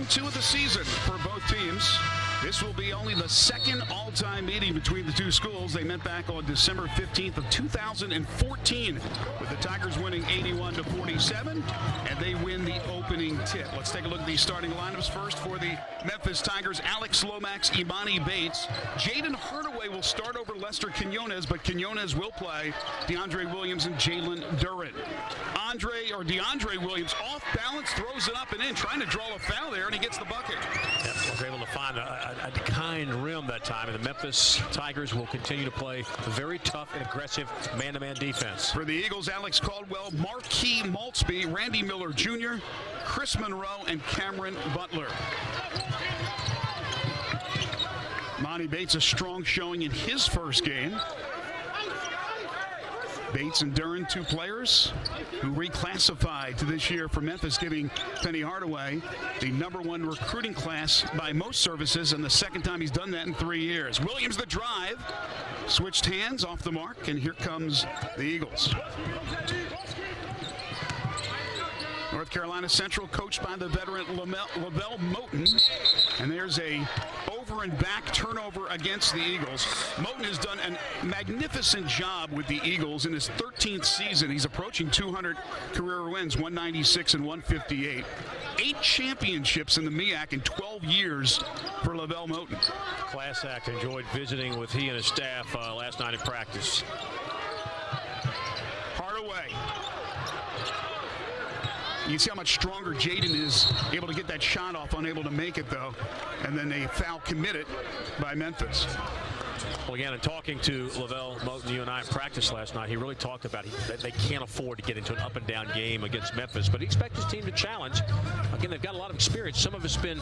Game 2 of the season for both teams. This will be only the second all-time meeting between the two schools. They met back on December 15th of 2014 with the Tigers winning 81-47, and they win the opening tip. Let's take a look at these starting lineups first for the Memphis Tigers. Alex Lomax, Emoni Bates. Jayden Hardaway will start over Lester Quinones, but Quinones will play DeAndre Williams and Jalen Duren. DeAndre Williams off balance, throws it up and in, trying to draw a foul there, and he gets the bucket. Yep, was able to find a kind rim that time, and the Memphis Tigers will continue to play very tough and aggressive man-to-man defense. For the Eagles, Alex Caldwell, Marquis Maltsby, Randy Miller Jr., Chris Monroe, and Cameron Butler. Emoni Bates, a strong showing in his first game. Bates and Duren, two players who reclassified to this year for Memphis, giving Penny Hardaway the #1 recruiting class by most services, and the second time he's done that in 3 years. Williams the drive, switched hands off the mark, and here comes the Eagles. North Carolina Central, coached by the veteran Lavelle Moten, and there's a over and back turnover against the Eagles. Moten has done a magnificent job with the Eagles in his 13th season. He's approaching 200 career wins, 196 and 158. 8 championships in the MEAC in 12 years for Lavelle Moten. Class act. Enjoyed visiting with he and his staff last night in practice. Hardaway. You see how much stronger Jayden is, able to get that shot off, unable to make it though, and then a foul committed by Memphis. Well, again, in talking to Lavelle Moten, you and I in practice last night, he really talked about that they can't afford to get into an up-and-down game against Memphis, but he expects his team to challenge. Again, they've got a lot of experience. Some of it's been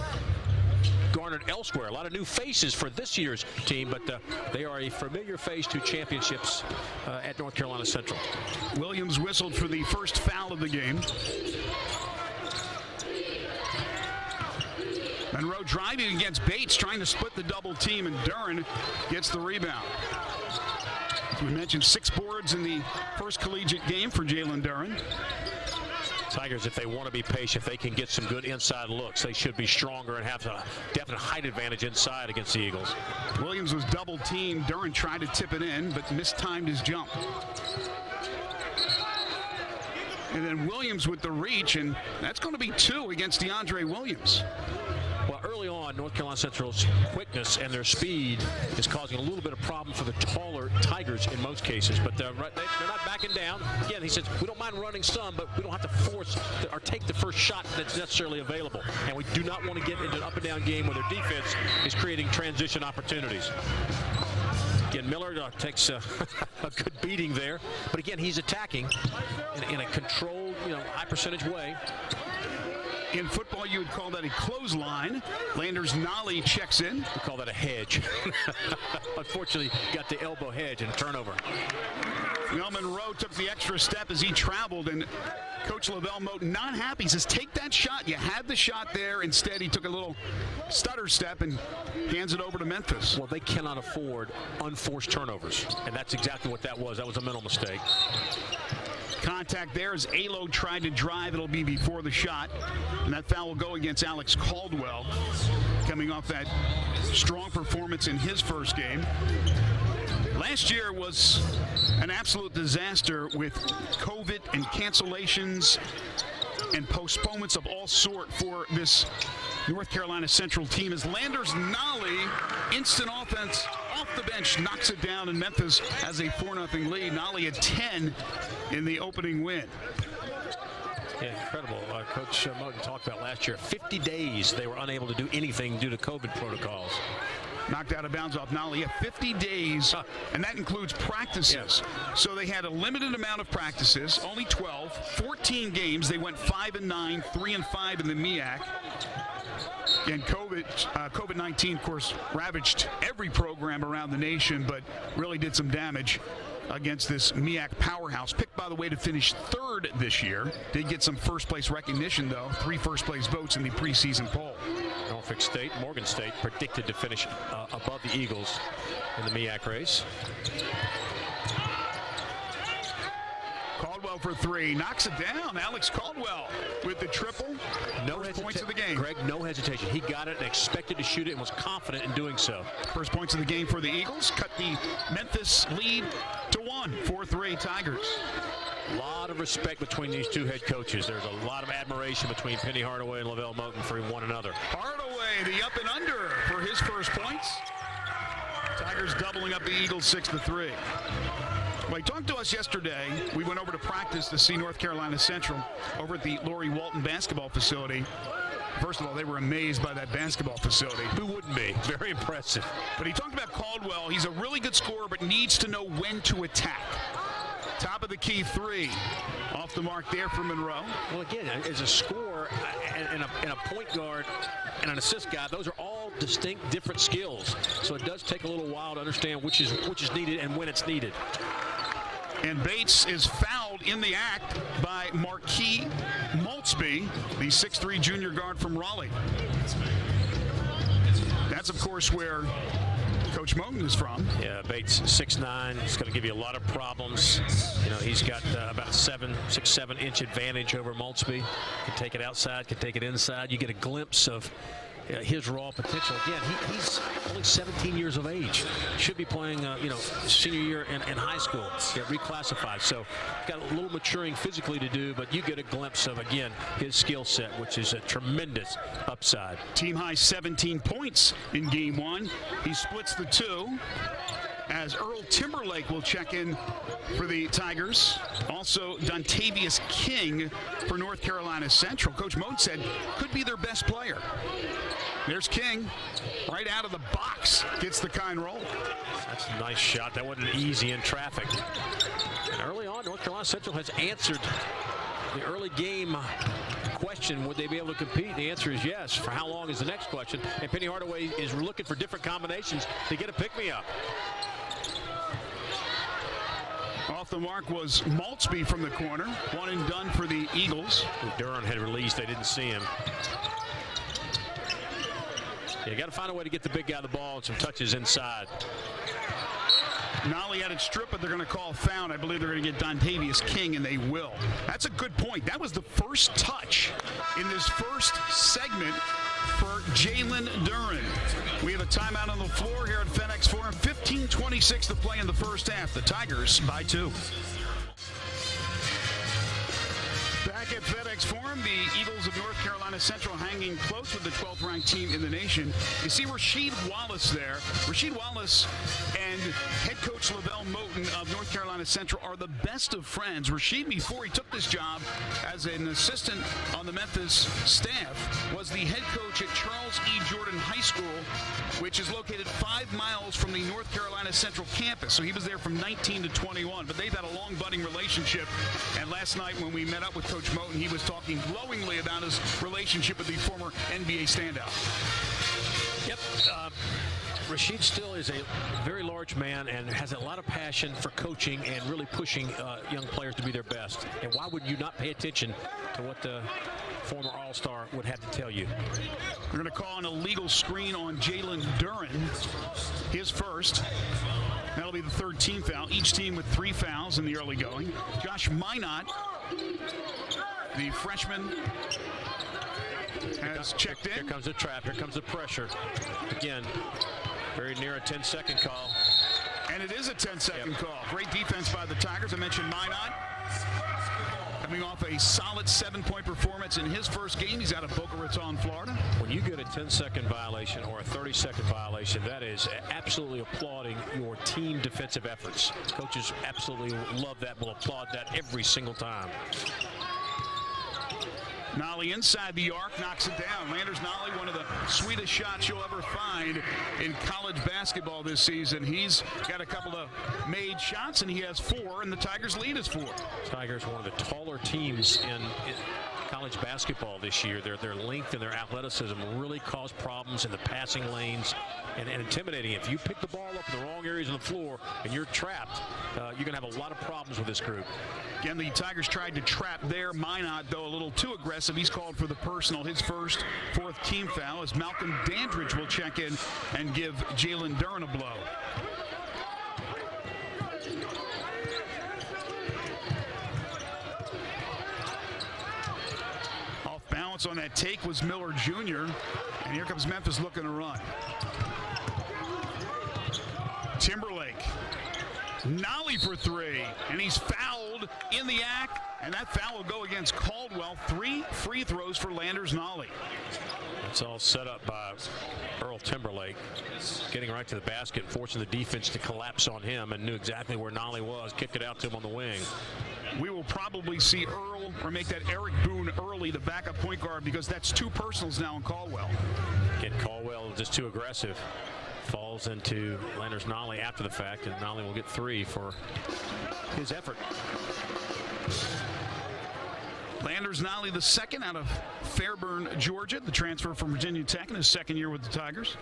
garnered elsewhere. A lot of new faces for this year's team, but they are a familiar face to championships at North Carolina Central. Williams whistled for the first foul of the game. Monroe driving against Bates, trying to split the double team, and Duren gets the rebound. As we mentioned, 6 boards in the first collegiate game for Jalen Duren. Tigers, if they want to be patient, if they can get some good inside looks, they should be stronger and have a definite height advantage inside against the Eagles. Williams was double teamed. Duren tried to tip it in, but mistimed his jump. And then Williams with the reach, and that's going to be 2 against DeAndre Williams. Well, early on, North Carolina Central's quickness and their speed is causing a little bit of problem for the taller Tigers in most cases, but they're not backing down. Again, he says, we don't mind running some, but we don't have to force or take the first shot that's necessarily available. And we do not want to get into an up-and-down game where their defense is creating transition opportunities. Again, Miller takes a good beating there, but again, he's attacking in a controlled, high-percentage way. In football, you would call that a clothesline. Landers Nolley checks in. We call that a hedge. Unfortunately, got the elbow hedge and turnover. Monroe took the extra step as he traveled, and Coach Lavelle Moten not happy. He says, take that shot. You had the shot there. Instead, he took a little stutter step and hands it over to Memphis. Well, they cannot afford unforced turnovers, and that's exactly what that was. That was a mental mistake. Contact there as Alo tried to drive. It'll be before the shot, and that foul will go against Alex Caldwell, coming off that strong performance in his first game. Last year was an absolute disaster with COVID and cancellations and postponements of all sort for this North Carolina Central team, as Landers Nolley, instant offense off the bench, knocks it down, and Memphis has a 4-0 lead. Nolley had 10 in the opening win. Yeah, incredible. Coach Moten talked about last year, 50 days they were unable to do anything due to COVID protocols. Knocked out of bounds off Nolley. Yeah, 50 days, and that includes practices. Yes. So they had a limited amount of practices, only 12, 14 games. They went 5-9, 3-5 in the MEAC. And COVID-19, of course, ravaged every program around the nation, but really did some damage against this MEAC powerhouse. Picked, by the way, to finish 3rd this year. Did get some first-place recognition, though. 3 first-place votes in the preseason poll. Norfolk State, Morgan State predicted to finish above the Eagles in the MEAC race. Caldwell Caldwell for three. Knocks it down. Alex Caldwell with the triple. No points of the game. Greg, no hesitation. He got it and expected to shoot it and was confident in doing so. First points of the game for the Eagles. Cut the Memphis lead to 1. 4-3 Tigers. A lot of respect between these two head coaches. There's a lot of admiration between Penny Hardaway and Lavelle Moten for one another. Hardaway, the up and under for his first points. Tigers doubling up the Eagles 6-3. Well, he talked to us yesterday. We went over to practice to see North Carolina Central over at the Laurie Walton basketball facility. First of all, they were amazed by that basketball facility. Who wouldn't be? Very impressive. But he talked about Caldwell. He's a really good scorer, but needs to know when to attack. Top of the key three. Off the mark there for Monroe. Well, again, as a scorer and a point guard and an assist guy, those are all distinct, different skills. So it does take a little while to understand which is needed and when it's needed. And Bates is fouled in the act by Marquis Maltzby, the 6'3 junior guard from Raleigh. That's, of course, where Coach Moten is from. Yeah, Bates 6'9". He's going to give you a lot of problems. You know, he's got about a 6-7 inch advantage over Maltzby. Can take it outside, can take it inside. You get a glimpse of his raw potential. Again, he's only 17 years of age. Should be playing, senior year in high school. Get reclassified. So got a little maturing physically to do, but you get a glimpse of, again, his skill set, which is a tremendous upside. Team high 17 points in game one. He splits the two as Earl Timberlake will check in for the Tigers. Also, Dontavius King for North Carolina Central. Coach Moten said could be their best player. There's King right out of the box. Gets the kind roll. That's a nice shot. That wasn't easy in traffic. And early on, North Carolina Central has answered the early game question, would they be able to compete? The answer is yes. For how long is the next question? And Penny Hardaway is looking for different combinations to get a pick-me-up. Off the mark was Maltzby from the corner. One and done for the Eagles. Duren had released. They didn't see him. You got to find a way to get the big guy the ball and some touches inside. Nolley had it stripped, but they're going to call foul. I believe they're going to get Dontavius King, and they will. That's a good point. That was the first touch in this first segment for Jalen Duren. We have a timeout on the floor here at FedEx Forum. 15:26 to play in the first half. The Tigers by 2. Back at FedEx Forum, the Eagles of North Carolina Central hanging close with the 12th ranked team in the nation. You see Rasheed Wallace there. Rasheed Wallace and head coach Lavelle Moten of North Carolina Central are the best of friends. Rasheed, before he took this job as an assistant on the Memphis staff, was the head coach at Charles E. Jordan High School, which is located 5 miles from the North Carolina Central campus. So he was there from 19 to 21. But they've had a long budding relationship. And last night when we met up with Coach Moten, he was talking glowingly about his relationship with the former NBA standout. Yep. Rasheed still is a very large man and has a lot of passion for coaching and really pushing young players to be their best. And why would you not pay attention to what the former All-Star would have to tell you? We're going to call an illegal screen on Jalen Duren, his first. That'll be the third team foul. Each team with 3 fouls in the early going. Josh Minott, the freshman, has checked in. Here comes the trap. Here comes the pressure. Again, very near a 10-second call. And it is a 10-second call. Great defense by the Tigers. I mentioned Minott coming off a solid 7-point performance in his first game. He's out of Boca Raton, Florida. When you get a 10-second violation or a 30-second violation, that is absolutely applauding your team defensive efforts. Coaches absolutely love that, will applaud that every single time. Nolley inside the arc, knocks it down. Landers Nolley, one of the sweetest shots you'll ever find in college basketball this season. He's got a couple of made shots, and he has 4, and the Tigers' lead is 4. Tigers, one of the taller teams in college basketball this year. Their length and their athleticism really cause problems in the passing lanes and intimidating. If you pick the ball up in the wrong areas of the floor and you're trapped, you're going to have a lot of problems with this group. Again, the Tigers tried to trap there. Minott, though, a little too aggressive. He's called for the personal. His first 4th team foul as Malcolm Dandridge will check in and give Jalen Duren a blow. timeouts on that take was Miller Jr. And here comes Memphis looking to run. Timberlake. Nolley for three. And he's fouled in the act. And that foul will go against Caldwell. 3 free throws for Landers Nolley. It's all set up by Earl Timberlake, getting right to the basket, forcing the defense to collapse on him, and knew exactly where Nolley was, kicked it out to him on the wing. We will probably see Earl or make that Eric Boone early, the backup point guard, because that's 2 personals now in Caldwell. Again, Caldwell just too aggressive. Falls into Landers Nolley after the fact, and Nolley will get 3 for his effort. Landers Nolley the second out of Fairburn, Georgia, the transfer from Virginia Tech in his second year with the Tigers.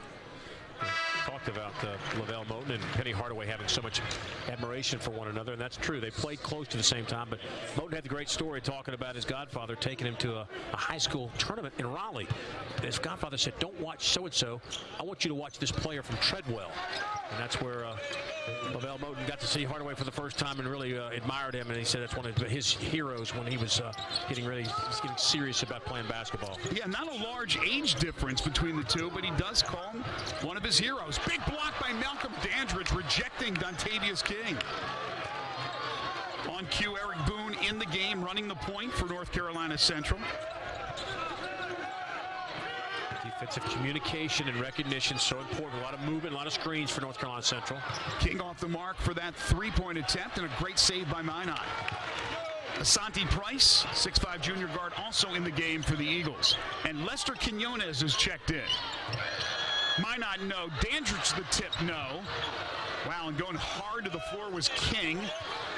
Talked about Lavelle Moten and Penny Hardaway having so much admiration for one another, and that's true. They played close to the same time, but Moten had the great story talking about his godfather taking him to a high school tournament in Raleigh. And his godfather said, "Don't watch so-and-so. I want you to watch this player from Treadwell." And that's where Lavelle Moten got to see Hardaway for the first time and really admired him, and he said that's one of his heroes when he was getting serious about playing basketball. Yeah, not a large age difference between the two, but he does call him one of his heroes. Big block by Malcolm Dandridge, rejecting Dontavius King. On cue, Eric Boone in the game, running the point for North Carolina Central. Defensive communication and recognition so important. A lot of movement, a lot of screens for North Carolina Central. King off the mark for that 3-point attempt, and a great save by Minott. Asante Price, 6'5" junior guard, also in the game for the Eagles. And Lester Quinones is checked in. Minott, no. Dandridge, the tip, no. Wow, and going hard to the floor was King.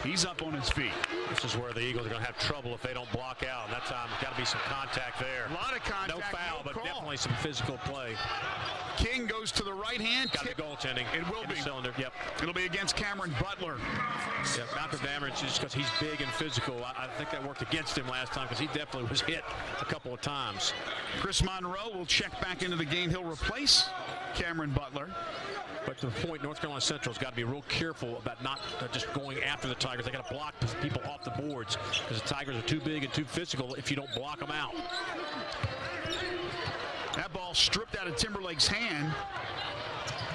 He's up on his feet. This is where the Eagles are going to have trouble if they don't block out. And that time, got to be some contact there. A lot of contact. No foul, but definitely some physical play. King goes to the right hand. Got the goaltending. It will be. Cylinder. Yep. It'll be against Cameron Butler. Yeah, Malcolm Dandridge, just because he's big and physical, I think that worked against him last time because he definitely was hit a couple of times. Chris Monroe will check back into the game. He'll replace Cameron Butler. But to the point, North Carolina Central's got to be real careful about not just going after the Tigers. They got to block people off the boards because the Tigers are too big and too physical if you don't block them out. That ball stripped out of Timberlake's hand.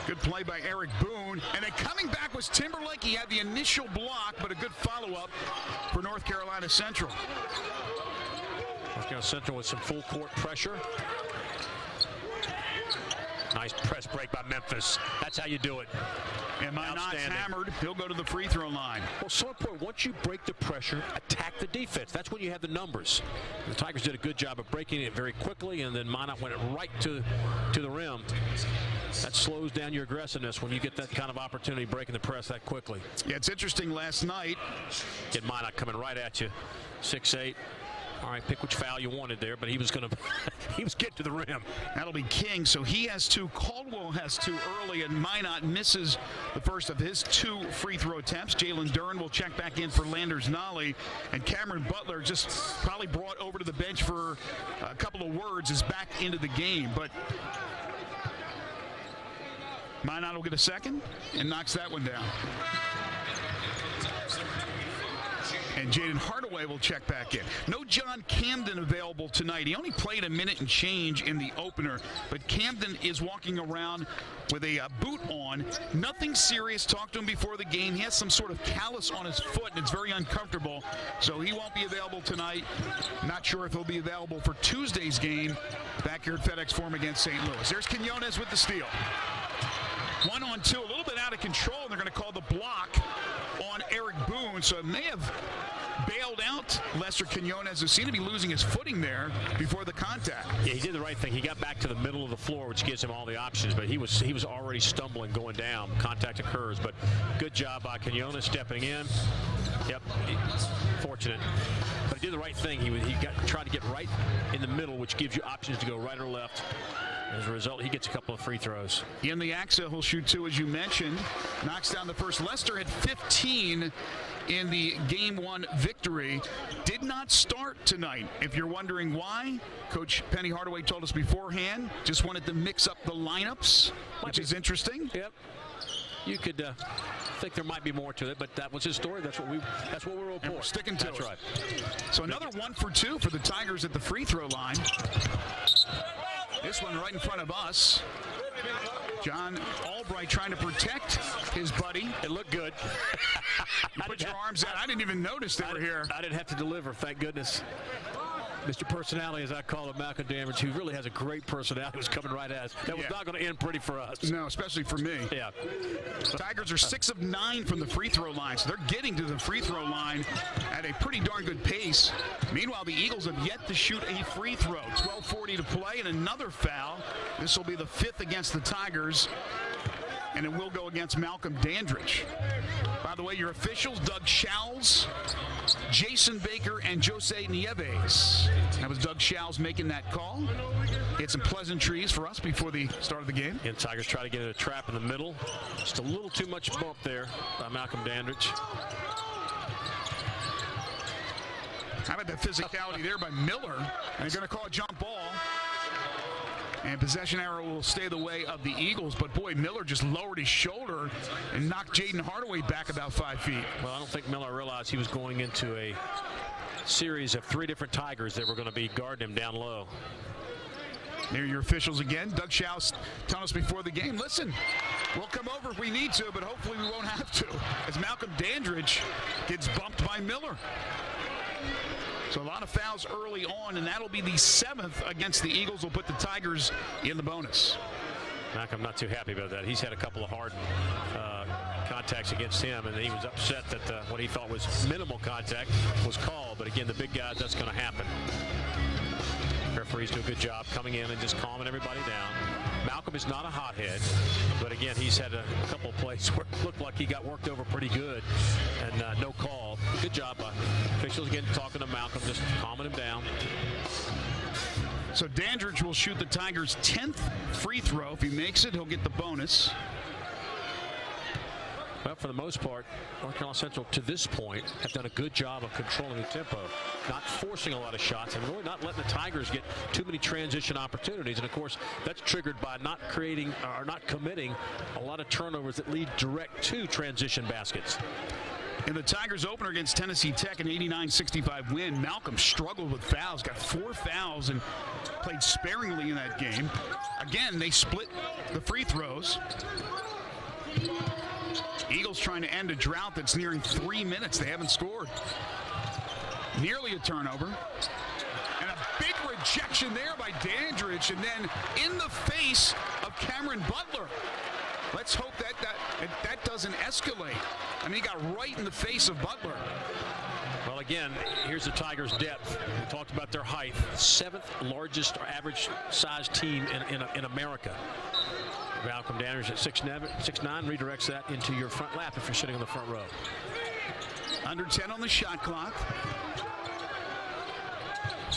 Good play by Eric Boone. And then coming back was Timberlake. He had the initial block, but a good follow-up for North Carolina Central. North Carolina Central with some full court pressure. Nice press break by Memphis. That's how you do it. And Minott's hammered. He'll go to the free throw line. Well, so important. Once you break the pressure, attack the defense. That's when you have the numbers. The Tigers did a good job of breaking it very quickly, and then Minott went right to the rim. That slows down your aggressiveness when you get that kind of opportunity breaking the press that quickly. Yeah, it's interesting last night. Get Minott coming right at you. 6'8". All right, pick which foul you wanted there, but he was going to he was getting to the rim. That'll be King, so he has 2. Caldwell has 2 early, and Minott misses the first of his 2 free throw attempts. Jalen Duren will check back in for Landers Nolley, and Cameron Butler, just probably brought over to the bench for a couple of words, is back into the game. But Minott will get a second and knocks that one down. And Jayden Hardaway will check back in. No John Camden available tonight. He only played a minute and change in the opener, but Camden is walking around with a boot on. Nothing serious. Talked to him before the game. He has some sort of callus on his foot, and it's very uncomfortable, so he won't be available tonight. Not sure if he'll be available for Tuesday's game back here at FedEx Forum against St. Louis. There's Quinones with the steal. 1-on-2, a little bit out of control, and they're going to call the block on Eric Boone, so it may have bailed out Lester Quinones, who seemed to be losing his footing there before the contact. Yeah, he did the right thing. He got back to the middle of the floor, which gives him all the options, but he was already stumbling going down. Contact occurs, but good job by Quinones stepping in. Yep, fortunate. But he did the right thing. He tried to get right in the middle, which gives you options to go right or left. As a result, he gets a couple of free throws. In the Axel, he'll shoot 2, as you mentioned. Knocks down the first. Lester had 15 in the Game 1 victory. Did not start tonight. If you're wondering why, Coach Penny Hardaway told us beforehand, just wanted to mix up the lineups, which is interesting. Yep. You could think there might be more to it, but that was his story. That's what we're reporting. And we're sticking to it. That's right. So another 1 for 2 for the Tigers at the free throw line. This one right in front of us. John Albright trying to protect his buddy. It looked good. You put your arms out. I didn't even notice they were here. I didn't have to deliver, thank goodness. Mr. Personality, as I call him, Malcolm Dandridge, who really has a great personality, was coming right at us. That was not going to end pretty for us. No, especially for me. Yeah. The Tigers are 6 of 9 from the free throw line, so they're getting to the free throw line at a pretty darn good pace. Meanwhile, the Eagles have yet to shoot a free throw. 12:40 to play and another foul. This will be the 5th against the Tigers, and it will go against Malcolm Dandridge. By the way, your officials, Doug Schowles, Jason Baker, and Jose Nieves. That was Doug Schowles making that call. He had some pleasantries for us before the start of the game. And Tigers try to get in a trap in the middle. Just a little too much bump there by Malcolm Dandridge. How about the physicality there by Miller? And they're going to call a jump ball. And possession arrow will stay the way of the Eagles. But, boy, Miller just lowered his shoulder and knocked Jayden Hardaway back about 5 feet. Well, I don't think Miller realized he was going into a series of 3 different Tigers that were going to be guarding him down low. There are your officials again. Doug Schowles telling us before the game, listen, we'll come over if we need to, but hopefully we won't have to, as Malcolm Dandridge gets bumped by Miller. So a lot of fouls early on, and that'll be the 7th against the Eagles. Will put the Tigers in the bonus. Malcolm not too happy about that. He's had a couple of hard contacts against him, and he was upset that what he thought was minimal contact was called. But again, the big guys, that's going to happen. Referees do a good job coming in and just calming everybody down. Malcolm is not a hothead, but again, he's had a couple of plays where it looked like he got worked over pretty good, and no call. Good job by officials again talking to Malcolm, just calming him down. So Dandridge will shoot the Tigers' 10th free throw. If he makes it, he'll get the bonus. Well, for the most part, North Carolina Central, to this point, have done a good job of controlling the tempo, not forcing a lot of shots, and really not letting the Tigers get too many transition opportunities. And, of course, that's triggered by not creating or not committing a lot of turnovers that lead direct to transition baskets. In the Tigers' opener against Tennessee Tech, an 89-65 win, Malcolm struggled with fouls, got 4 fouls, and played sparingly in that game. Again, they split the free throws. Eagles trying to end a drought that's nearing 3 minutes. They haven't scored. Nearly a turnover. And a big rejection there by Dandridge. And then in the face of Cameron Butler. Let's hope that doesn't escalate. I mean, he got right in the face of Butler. Well, again, here's the Tigers' depth. We talked about their height. 7th largest or average size team in America. Malcolm Dandridge at 6'9", redirects that into your front lap if you're sitting on the front row. Under 10 on the shot clock.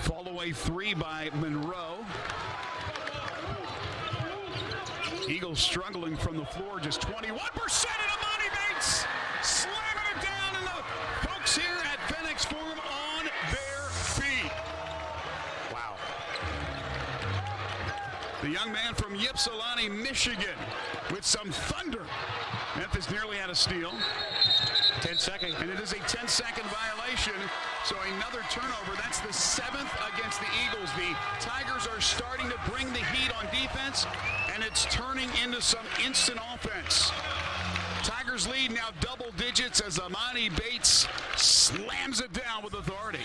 Fall away 3 by Monroe. Eagles struggling from the floor, just 21%, and Emoni Bates slamming it down, and the folks here at FedEx Forum on their feet. Wow. The young man from Ypsilanti, Michigan, with some thunder. Memphis nearly had a steal. 10 seconds. And it is a 10-second violation. So another turnover. That's the 7th against the Eagles. The Tigers are starting to bring the heat on defense, and it's turning into some instant offense. Tigers lead now double digits as Emoni Bates slams it down with authority.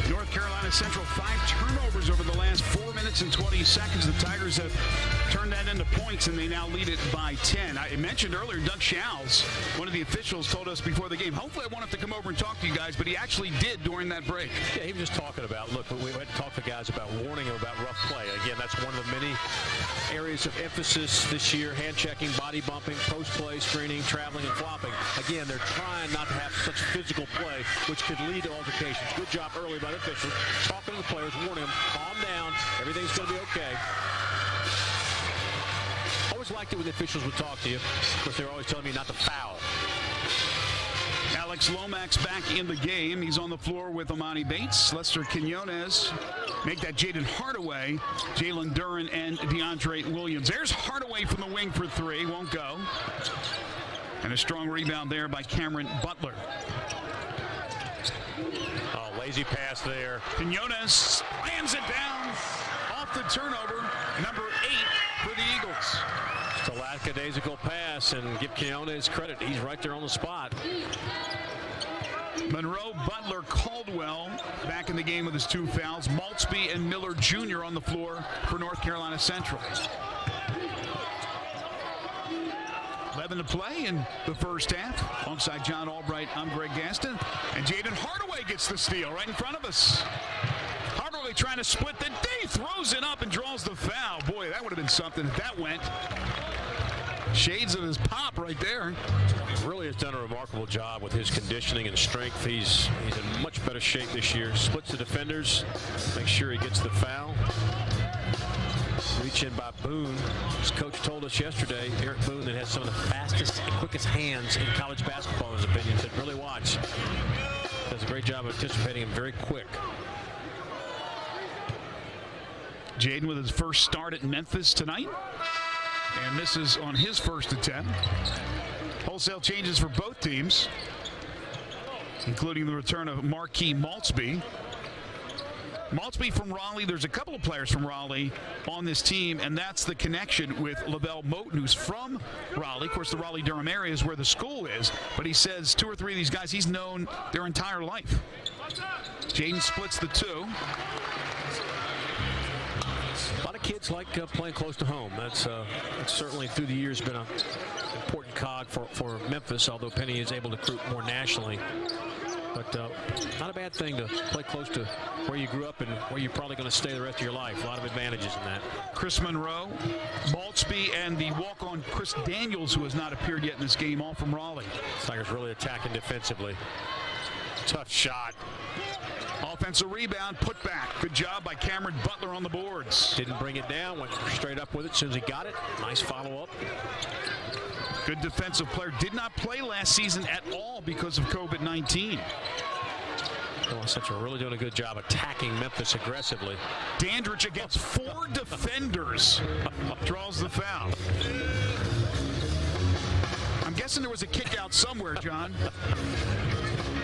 North Carolina Central, 5 turnovers over the last 4 minutes and 20 seconds. The Tigers have turned that into points, and they now lead it by 10. I mentioned earlier, Doug Schowles, one of the officials, told us before the game, hopefully I won't have to come over and talk to you guys, but he actually did during that break. Yeah, he was just talking about, look, we had to talk to guys about warning them about rough play. Again, that's one of the many areas of emphasis this year: hand checking, body bumping, post play, screening, traveling, and flopping. Again, they're trying not to have such physical play, which could lead to altercations. Good job early by the officials, talking to the players, warning them, calm down, everything's going to be okay. Always liked it when the officials would talk to you. Of course, they're always telling me not to foul. Alex Lomax back in the game. He's on the floor with Emoni Bates. Lester Quinones make that Jayden Hardaway, Jalen Duren, and DeAndre Williams. There's Hardaway from the wing for three. Won't go. And a strong rebound there by Cameron Butler. Oh, lazy pass there. Quinones slams it down off the turnover. Number 8 for the Eagles. It's a lackadaisical pass, and give Quinones credit. He's right there on the spot. Monroe, Butler, Caldwell back in the game with his 2 fouls. Maltsby and Miller Jr. on the floor for North Carolina Central. 11 to play in the first half. Alongside John Albright, I'm Greg Gaston. And Jayden Hardaway gets the steal right in front of us. Hardaway trying to split the D, throws it up and draws the foul. Boy, that would have been something if that went. Shades of his pop right there. Really has done a remarkable job with his conditioning and strength. He's in much better shape this year. Splits the defenders, makes sure he gets the foul. Reach in by Boone. As coach told us yesterday, Eric Boone, that has some of the fastest and quickest hands in college basketball, in his opinion, said really watch. Does a great job of anticipating him, very quick. Jayden with his first start at Memphis tonight. And this is on his first attempt. Wholesale changes for both teams, including the return of Marquis Maltsby. Maltsby from Raleigh. There's a couple of players from Raleigh on this team, and that's the connection with Lavelle Moten, who's from Raleigh. Of course, the Raleigh-Durham area is where the school is, but he says 2 or 3 of these guys he's known their entire life. Jayden splits the 2. A lot of kids like playing close to home. That's certainly through the years been an important cog for Memphis, although Penny is able to recruit more nationally. But not a bad thing to play close to where you grew up and where you're probably going to stay the rest of your life. A lot of advantages in that. Chris Monroe, Maltsby, and the walk-on Chris Daniels, who has not appeared yet in this game, all from Raleigh. Tigers really attacking defensively. Tough shot. Offensive rebound, put back. Good job by Cameron Butler on the boards. Didn't bring it down, went straight up with it as soon as he got it. Nice follow-up. Good defensive player. Did not play last season at all because of COVID-19. Central really doing a good job attacking Memphis aggressively. Dandridge against 4 defenders. Draws the foul. I'm guessing there was a kick out somewhere, John.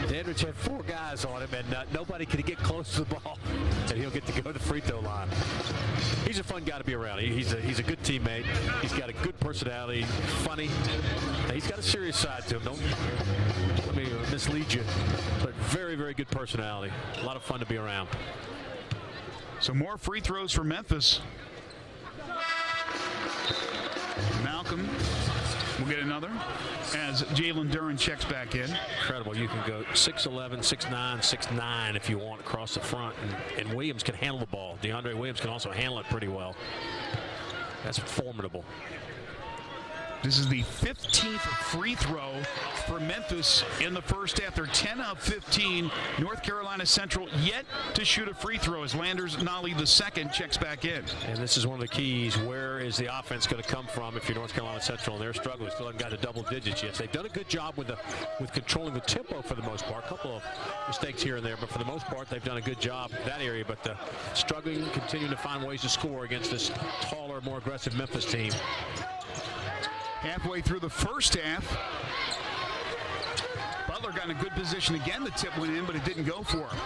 Dandridge had 4 guys on him, and nobody could get close to the ball, and he'll get to go to the free throw line. He's a fun guy to be around. He's a good teammate. He's got a good personality, funny. He's got a serious side to him. Don't let me mislead you, but very, very good personality. A lot of fun to be around. So more free throws for Memphis. Malcolm will get another as Jalen Duren checks back in. Incredible. You can go 6'11", 6'9", 6'9" if you want across the front, and Williams can handle the ball. DeAndre Williams can also handle it pretty well. That's formidable. This is the 15th free throw for Memphis in the first half. They're 10 of 15. North Carolina Central yet to shoot a free throw as Landers Nolley II checks back in. And this is one of the keys. Where is the offense going to come from if you're North Carolina Central? And they're struggling. Still haven't got to double digits yet. They've done a good job with controlling the tempo for the most part. A couple of mistakes here and there, but for the most part, they've done a good job in that area. But struggling, continuing to find ways to score against this taller, more aggressive Memphis team. Halfway through the first half, Butler got in a good position again. The tip went in, but it didn't go for him.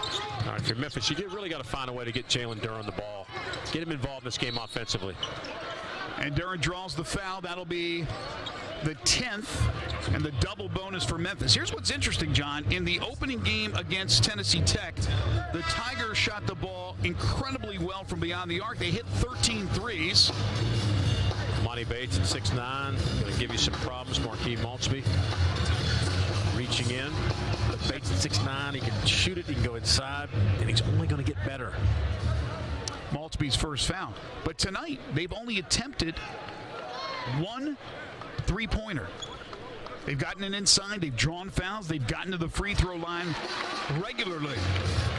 All right, for Memphis, you really got to find a way to get Jalen Duren the ball. Get him involved in this game offensively. And Duren draws the foul. That'll be the 10th and the double bonus for Memphis. Here's what's interesting, John. In the opening game against Tennessee Tech, the Tigers shot the ball incredibly well from beyond the arc. They hit 13 threes. Emoni Bates at 6'9", going to give you some problems. Marquis Maltsby reaching in. But Bates at 6'9", he can shoot it, he can go inside, and he's only going to get better. Maltsby's first foul. But tonight, they've only attempted 1 3-pointer. They've gotten it inside. They've drawn fouls. They've gotten to the free throw line regularly.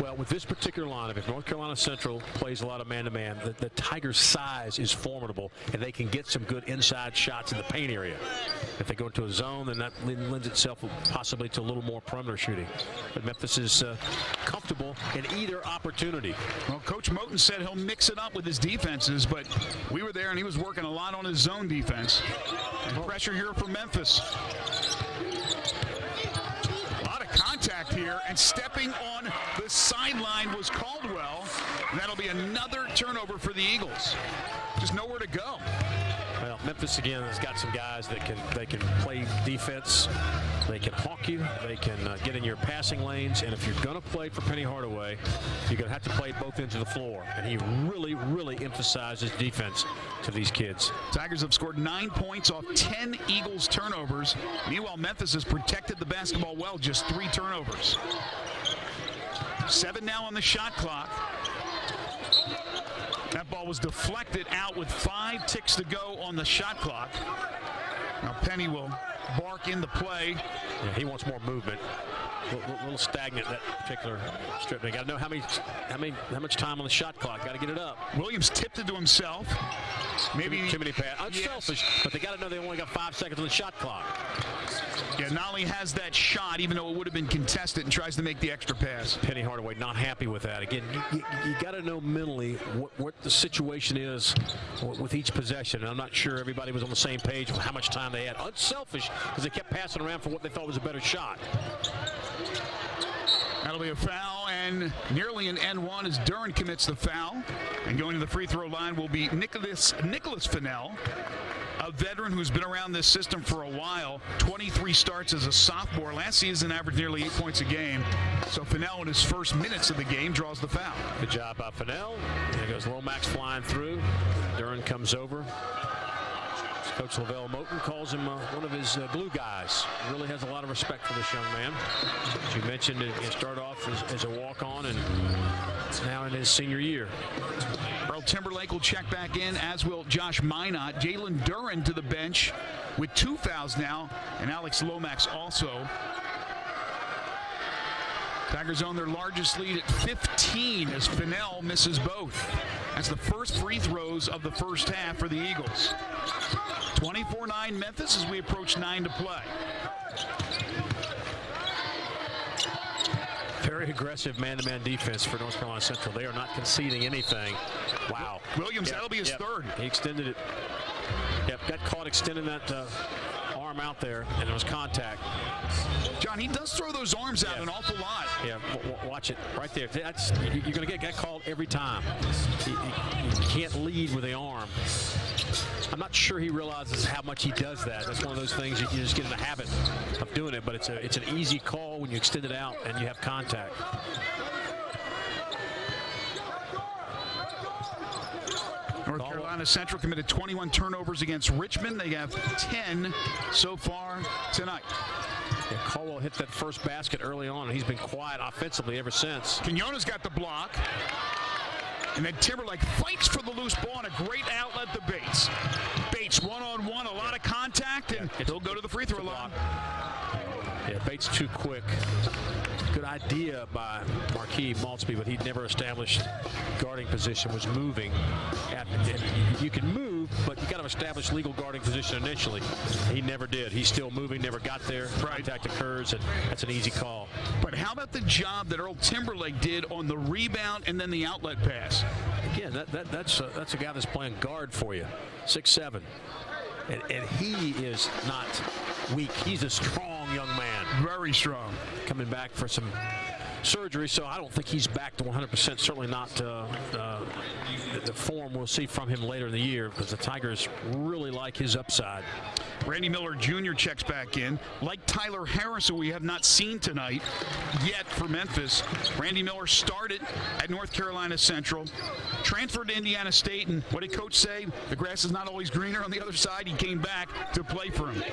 Well, with this particular lineup, if North Carolina Central plays a lot of man-to-man, the Tigers' size is formidable, and they can get some good inside shots in the paint area. If they go into a zone, then that lends itself possibly to a little more perimeter shooting. But Memphis is comfortable in either opportunity. Well, Coach Moten said he'll mix it up with his defenses, but we were there, and he was working a lot on his zone defense. And pressure here for Memphis. A lot of contact here, and stepping on the sideline was Caldwell. And that'll be another turnover for the Eagles. Just nowhere to go. Well, Memphis again has got some guys that can play defense. They can hawk you. They can get in your passing lanes. And if you're going to play for Penny Hardaway, you're going to have to play both ends of the floor. And he really, really emphasizes defense to these kids. Tigers have scored 9 points off 10 Eagles turnovers. Meanwhile, Memphis has protected the basketball well, just 3 turnovers. 7 now on the shot clock. That ball was deflected out with 5 ticks to go on the shot clock. Now Penny will bark in the play. Yeah, he wants more movement. A little stagnant, that particular strip. They got to know how much time on the shot clock. Got to get it up. Williams tipped it to himself. Maybe too many passes. Unselfish, yes. But they got to know they only got 5 seconds on the shot clock. Yeah, Nolley has that shot, even though it would have been contested, and tries to make the extra pass. Penny Hardaway not happy with that. Again, you got to know mentally what the situation is with each possession. And I'm not sure everybody was on the same page with how much time they had. Unselfish, because they kept passing around for what they thought was a better shot. That'll be a foul, and nearly an N1 as Duren commits the foul. And going to the free throw line will be Nicholas Fennell, a veteran who's been around this system for a while. 23 starts as a sophomore. Last season averaged nearly 8 points a game. So Fennell in his first minutes of the game draws the foul. Good job by Fennell. There goes Lomax flying through. Duren comes over. Coach Lavelle Moten calls him one of his glue guys. Really has a lot of respect for this young man. As you mentioned, he started off as a walk-on and now in his senior year. Earl Timberlake will check back in, as will Josh Minott. Jalen Duren to the bench with 2 fouls now, and Alex Lomax also. Tigers own their largest lead at 15 as Fennell misses both. That's the first free throws of the first half for the Eagles. 24-9 Memphis as we approach 9 to play. Very aggressive man-to-man defense for North Carolina Central. They are not conceding anything. Wow. Williams, that'll be his third. He extended it. Yep, got caught extending that arm out there, and there was contact. John, he does throw those arms out an awful lot. Yeah, watch it right there. You're going to get that called every time. You can't lead with the arm. I'm not sure he realizes how much he does that. That's one of those things you just get in the habit of doing it, but it's an easy call when you extend it out and you have contact. North Carolina Central committed 21 turnovers against Richmond. They have 10 so far tonight. Yeah, Caldwell hit that first basket early on, and he's been quiet offensively ever since. Quinones got the block. And then Timberlake fights for the loose ball and a great outlet to Bates. Bates one-on-one, a lot of contact, and he'll go to the free throw line. Yeah, Bates too quick. Good idea by Marquis Maltsby, but he'd never established guarding position, was moving. You can move, but you got to establish legal guarding position initially. He never did. He's still moving, never got there. Contact occurs, and that's an easy call. But how about the job that Earl Timberlake did on the rebound and then the outlet pass? Again, that's a guy that's playing guard for you, 6'7". And he is not weak. He's a strong young man. Very strong. Coming back for some surgery, so I don't think he's back to 100%. Certainly not the form we'll see from him later in the year, because the Tigers really like his upside. Randy Miller Jr. checks back in. Like Tyler Harris, who we have not seen tonight yet for Memphis. Randy Miller started at North Carolina Central, transferred to Indiana State, and what did Coach say? The grass is not always greener on the other side. He came back to play for him.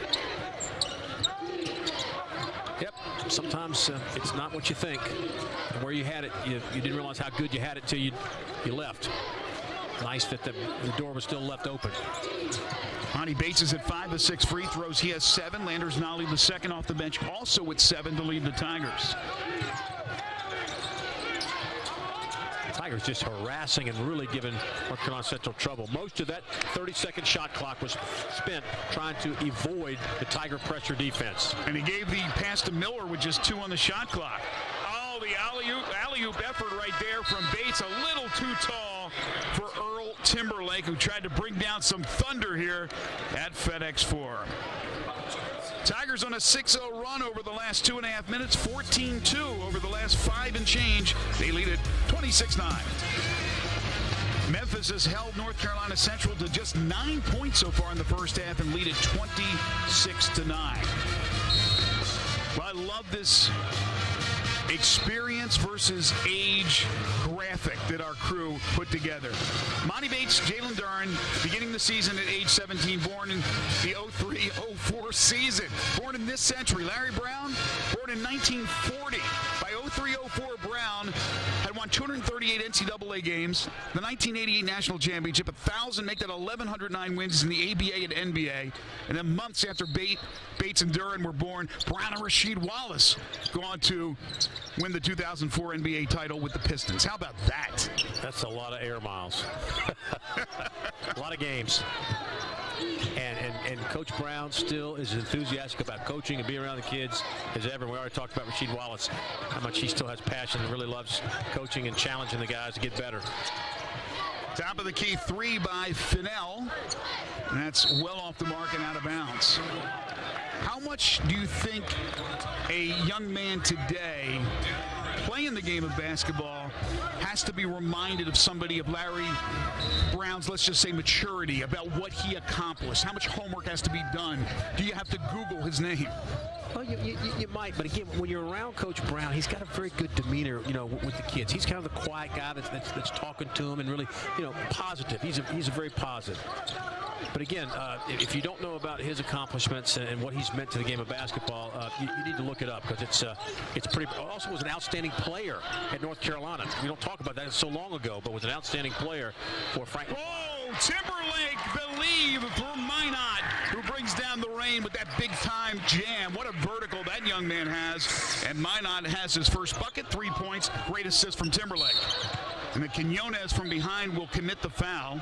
Yep, sometimes it's not what you think. And where you had it, you didn't realize how good you had it till you left. nice that the door was still left open. Emoni Bates is at 5 of 6 free throws. He has 7. Landers Nolley II off the bench, also with 7 to lead the Tigers. Tigers just harassing and really giving North Carolina Central trouble. Most of that 30-second shot clock was spent trying to avoid the Tiger pressure defense. And he gave the pass to Miller with just 2 on the shot clock. Oh, the alley-oop effort right there from Bates, a little too tall for Earl Timberlake, who tried to bring down some thunder here at FedEx Forum. Tigers on a 6-0 run over the last 2.5 minutes, 14-2 over the last 5 and change. They lead it 26-9. Memphis has held North Carolina Central to just 9 points so far in the first half and lead it 26-9. Well, I love this experience versus age graphic that our crew put together. Emoni Bates, Jalen Duren, beginning the season at age 17, born in the 03-04 season. Born in this century. Larry Brown, born in 1940. By 03-04, Brown had won 238 NCAA games, the 1988 National Championship, 1,000, make that 1,109 wins in the ABA and NBA. And then months after Bates and Duren were born, Brown and Rasheed Wallace go on to win the 2004 NBA title with the Pistons. How about that? That's a lot of air miles. A lot of games. And Coach Brown still is enthusiastic about coaching and being around the kids as ever. We already talked about Rasheed Wallace, how much he still has passion and really loves coaching and challenging the guys to get better. Top of the key 3 by Fennell. And that's well off the mark and out of bounds. How much do you think a young man today playing the game of basketball has to be reminded of somebody of Larry Brown's, let's just say, maturity about what he accomplished? How much homework has to be done? Do you have to Google his name? Well, you might, but again, when you're around Coach Brown, he's got a very good demeanor, with the kids. He's kind of the quiet guy that's talking to them and really, positive. He's a very positive. But again, if you don't know about his accomplishments and what he's meant to the game of basketball, you need to look it up because it's pretty. Also, was an outstanding player at North Carolina. We don't talk about that so long ago, but was an outstanding player for Frank. Whoa! Timberlake, believe for Minott, who brings down the rain with that big-time jam. What a vertical that young man has. And Minott has his first bucket, 3 points, great assist from Timberlake. And the Quinones from behind will commit the foul.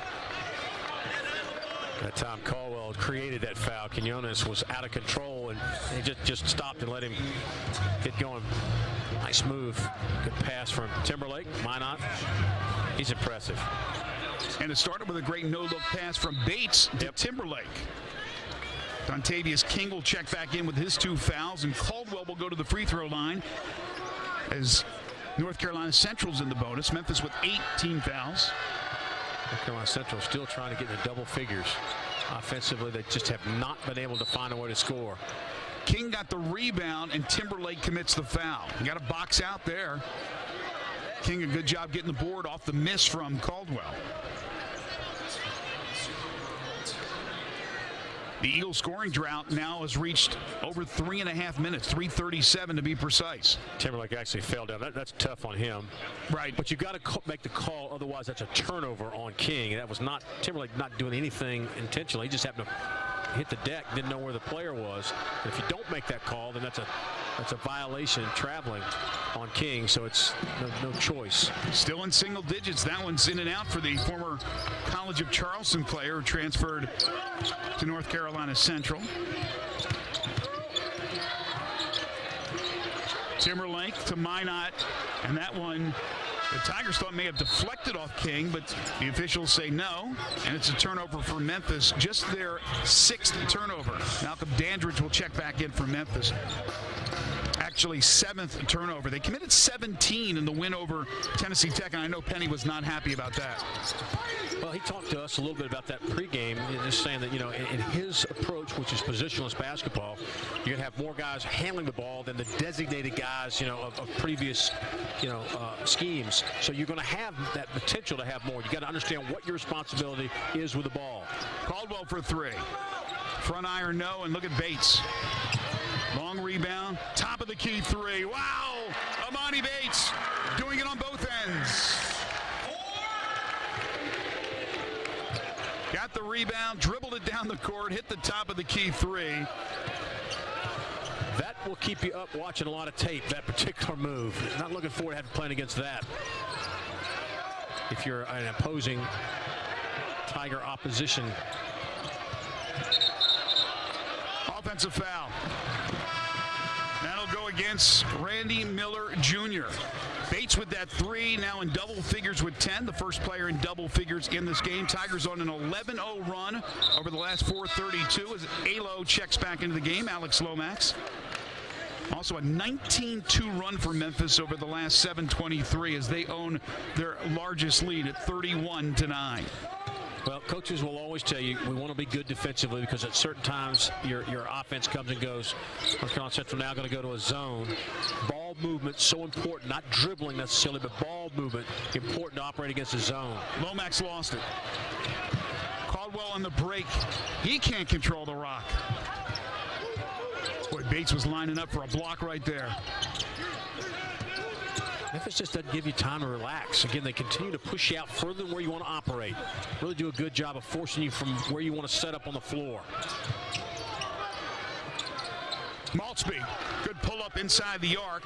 That time Caldwell created that foul. Quinones was out of control, and he just stopped and let him get going. Nice move. Good pass from Timberlake. Minott, he's impressive. And it started with a great no-look pass from Bates to Timberlake. Dontavius King will check back in with his 2 fouls, and Caldwell will go to the free throw line as North Carolina Central's in the bonus. Memphis with 18 fouls. North Carolina Central still trying to get into double figures. Offensively, they just have not been able to find a way to score. King got the rebound, and Timberlake commits the foul. You got a box out there. King, a good job getting the board off the miss from Caldwell. The Eagles scoring drought now has reached over 3.5 minutes, 3:37 to be precise. Timberlake actually fell down. That's tough on him. Right. But you've got to make the call, otherwise that's a turnover on King. That was not Timberlake not doing anything intentionally. He just happened to hit the deck, didn't know where the player was. And if you don't make that call, then that's a violation traveling on King, so it's no choice. Still in single digits. That one's in and out for the former College of Charleston player who transferred to North Carolina Central. Timberlake to Minott, and that one the Tigers thought may have deflected off King, but the officials say no, and it's a turnover for Memphis, just their 6th turnover. Malcolm Dandridge will check back in for Memphis. Actually, 7th turnover. They committed 17 in the win over Tennessee Tech, and I know Penny was not happy about that. Well, he talked to us a little bit about that pregame, just saying that, in his approach, which is positionless basketball, you're going to have more guys handling the ball than the designated guys, of previous, schemes. So you're going to have that potential to have more. You got to understand what your responsibility is with the ball. Caldwell for 3. Front iron, no, and look at Bates. Long rebound, top of the key 3. Wow! Emoni Bates doing it on both ends. Got the rebound, dribbled it down the court, hit the top of the key three. That will keep you up watching a lot of tape, that particular move. Not looking forward to having playing against that. If you're an opposing Tiger opposition. Offensive foul. That'll go against Randy Miller Jr. Bates with that three, now in double figures with 10. The first player in double figures in this game. Tigers on an 11-0 run over the last 4:32 as Alo checks back into the game. Alex Lomax. Also a 19-2 run for Memphis over the last 7:23 as they own their largest lead at 31-9. Well, coaches will always tell you we want to be good defensively because at certain times your offense comes and goes. North Carolina Central now going to go to a zone. Ball movement so important, not dribbling necessarily, but ball movement important to operate against the zone. Lomax lost it. Caldwell on the break. He can't control the rock. Boy, Bates was lining up for a block right there. Memphis just doesn't give you time to relax. Again, they continue to push you out further than where you want to operate. Really do a good job of forcing you from where you want to set up on the floor. Maltsby, good pull up inside the arc.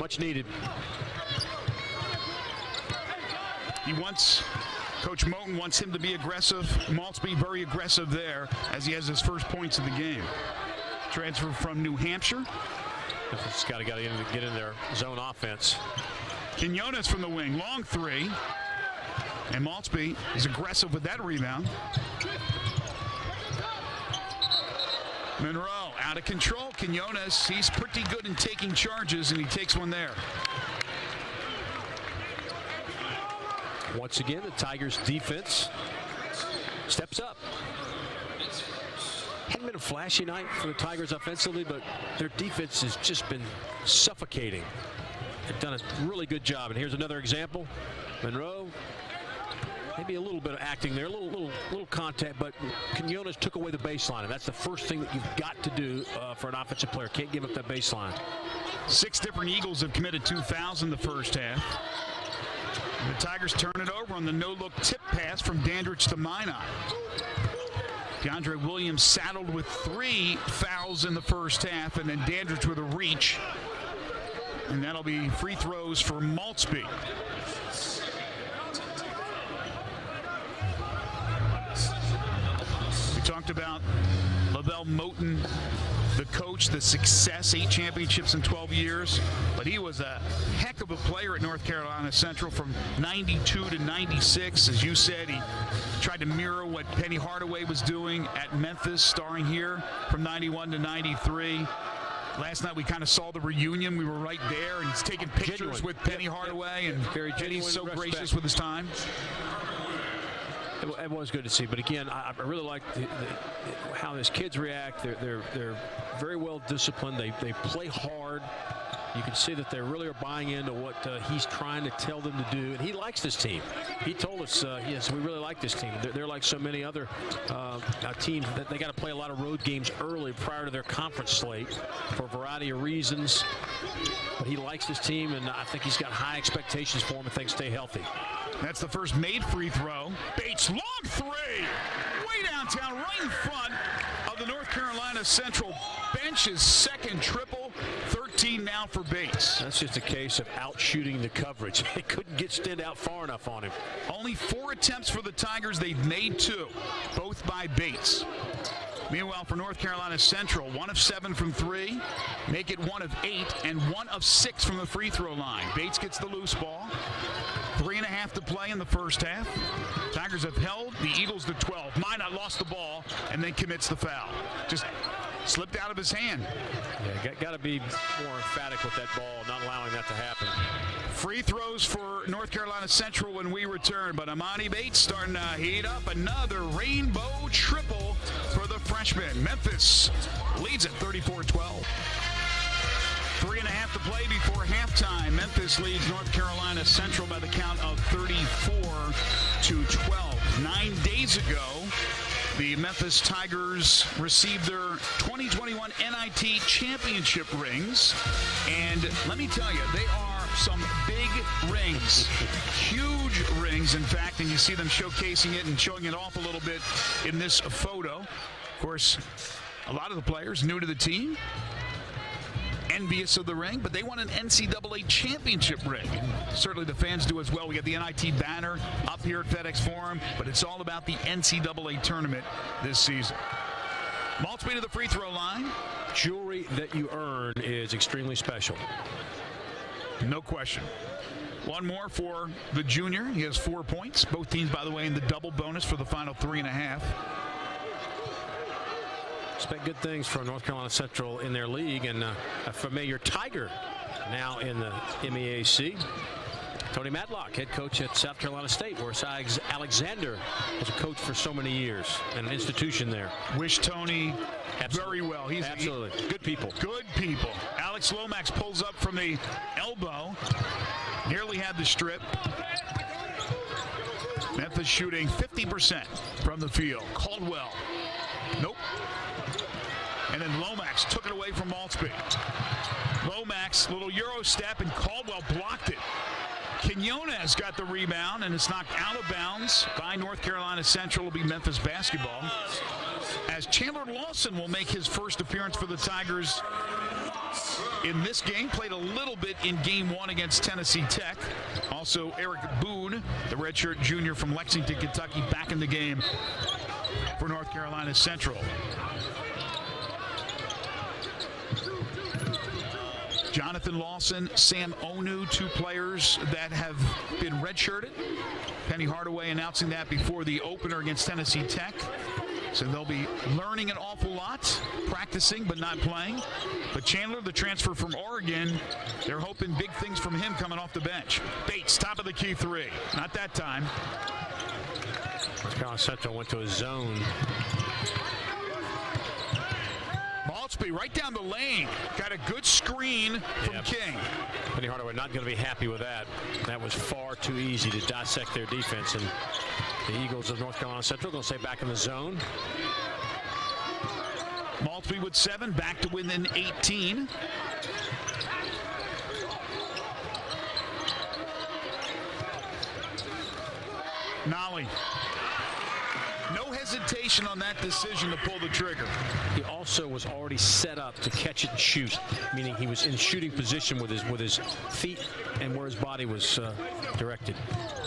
Much needed. Coach Moten wants him to be aggressive. Maltsby very aggressive there as he has his first points of the game. Transfer from New Hampshire. It's got to get in their zone offense. Quinones from the wing, long three. And Maltsby is aggressive with that rebound. Monroe out of control. Quinones, he's pretty good in taking charges, and he takes one there. Once again, the Tigers' defense steps up. Hadn't been a flashy night for the Tigers offensively, but their defense has just been suffocating. They've done a really good job. And here's another example. Monroe, maybe a little bit of acting there, a little contact, but Quinones took away the baseline, and that's the first thing that you've got to do for an offensive player. Can't give up that baseline. 6 different Eagles have committed 2 fouls in the first half. The Tigers turn it over on the no-look tip pass from Dandridge to Minott. DeAndre Williams saddled with 3 fouls in the first half, and then Dandridge with a reach. And that'll be free throws for Maltsby. We talked about Lavelle Moten, the coach, the success, 8 championships in 12 years. But he was a heck of a player at North Carolina Central from 92 to 96. As you said, he tried to mirror what Penny Hardaway was doing at Memphis, starring here from 91 to 93. Last night we kind of saw the reunion. We were right there, and he's taking pictures with Penny Hardaway, and Penny's so gracious with his time. It was good to see, but again, I really like how his kids react. They're very well disciplined. They play hard. You can see that they really are buying into what he's trying to tell them to do, and he likes this team. He told us, yes, we really like this team. They're like so many other teams that they got to play a lot of road games early prior to their conference slate for a variety of reasons. But he likes this team, and I think he's got high expectations for them if things stay healthy. That's the first made free throw. Bates, long three, way downtown, right in front of the North Carolina Central bench's second triple. 13 now for Bates. That's just a case of out-shooting the coverage. They couldn't stand out far enough on him. Only 4 attempts for the Tigers. They've made 2, both by Bates. Meanwhile, for North Carolina Central, 1 of 7 from 3, make it 1 of 8, and 1 of 6 from the free throw line. Bates gets the loose ball. 3.5 to play in the first half. Tigers have held the Eagles to 12. Minott lost the ball and then commits the foul. Just slipped out of his hand. Yeah, got to be more emphatic with that ball, not allowing that to happen. Free throws for North Carolina Central when we return, but Emoni Bates starting to heat up. Another rainbow triple for the freshman. Memphis leads at 34-12. 3.5 to play before halftime. Memphis leads North Carolina Central by the count of 34-12. 9 days ago, the Memphis Tigers received their 2021 NIT championship rings. And let me tell you, they are some big rings, huge rings, in fact, and you see them showcasing it and showing it off a little bit in this photo. Of course, a lot of the players new to the team, envious of the ring, but they want an NCAA championship ring. Certainly the fans do as well. We got the NIT banner up here at FedEx Forum, but it's all about the NCAA tournament this season. Maltby to the free throw line. Jewelry that you earn is extremely special. No question. One more for the junior. He has 4 points. Both teams, by the way, in the double bonus for the final 3.5. Expect good things from North Carolina Central in their league, and a familiar Tiger now in the MEAC. Tony Matlock, head coach at South Carolina State, where Cy Alexander was a coach for so many years and an institution there. Wish Tony very well. He's absolutely good people. Good people. Alex Lomax pulls up from the elbow. Nearly had the strip. Memphis shooting 50% from the field. Caldwell. Nope. And then Lomax took it away from Maltby. Lomax, little Euro step, and Caldwell blocked it. Quinones got the rebound, and it's knocked out of bounds by North Carolina Central. It'll be Memphis basketball, as Chandler Lawson will make his first appearance for the Tigers in this game. Played a little bit in game 1 against Tennessee Tech. Also, Eric Boone, the redshirt junior from Lexington, Kentucky, back in the game for North Carolina Central. Jonathan Lawson, Sam Onu, 2 players that have been redshirted. Penny Hardaway announcing that before the opener against Tennessee Tech. So they'll be learning an awful lot, practicing but not playing. But Chandler, the transfer from Oregon, they're hoping big things from him coming off the bench. Bates, top of the key 3. Not that time. North Carolina Central went to a zone. Maltby right down the lane. Got a good screen from King. Penny Hardaway not going to be happy with that. That was far too easy to dissect their defense. And the Eagles of North Carolina Central going to stay back in the zone. Maltby with 7, back to within 18. Nolley. No hesitation on that decision to pull the trigger. He also was already set up to catch it and shoot, meaning he was in shooting position with his feet and where his body was directed.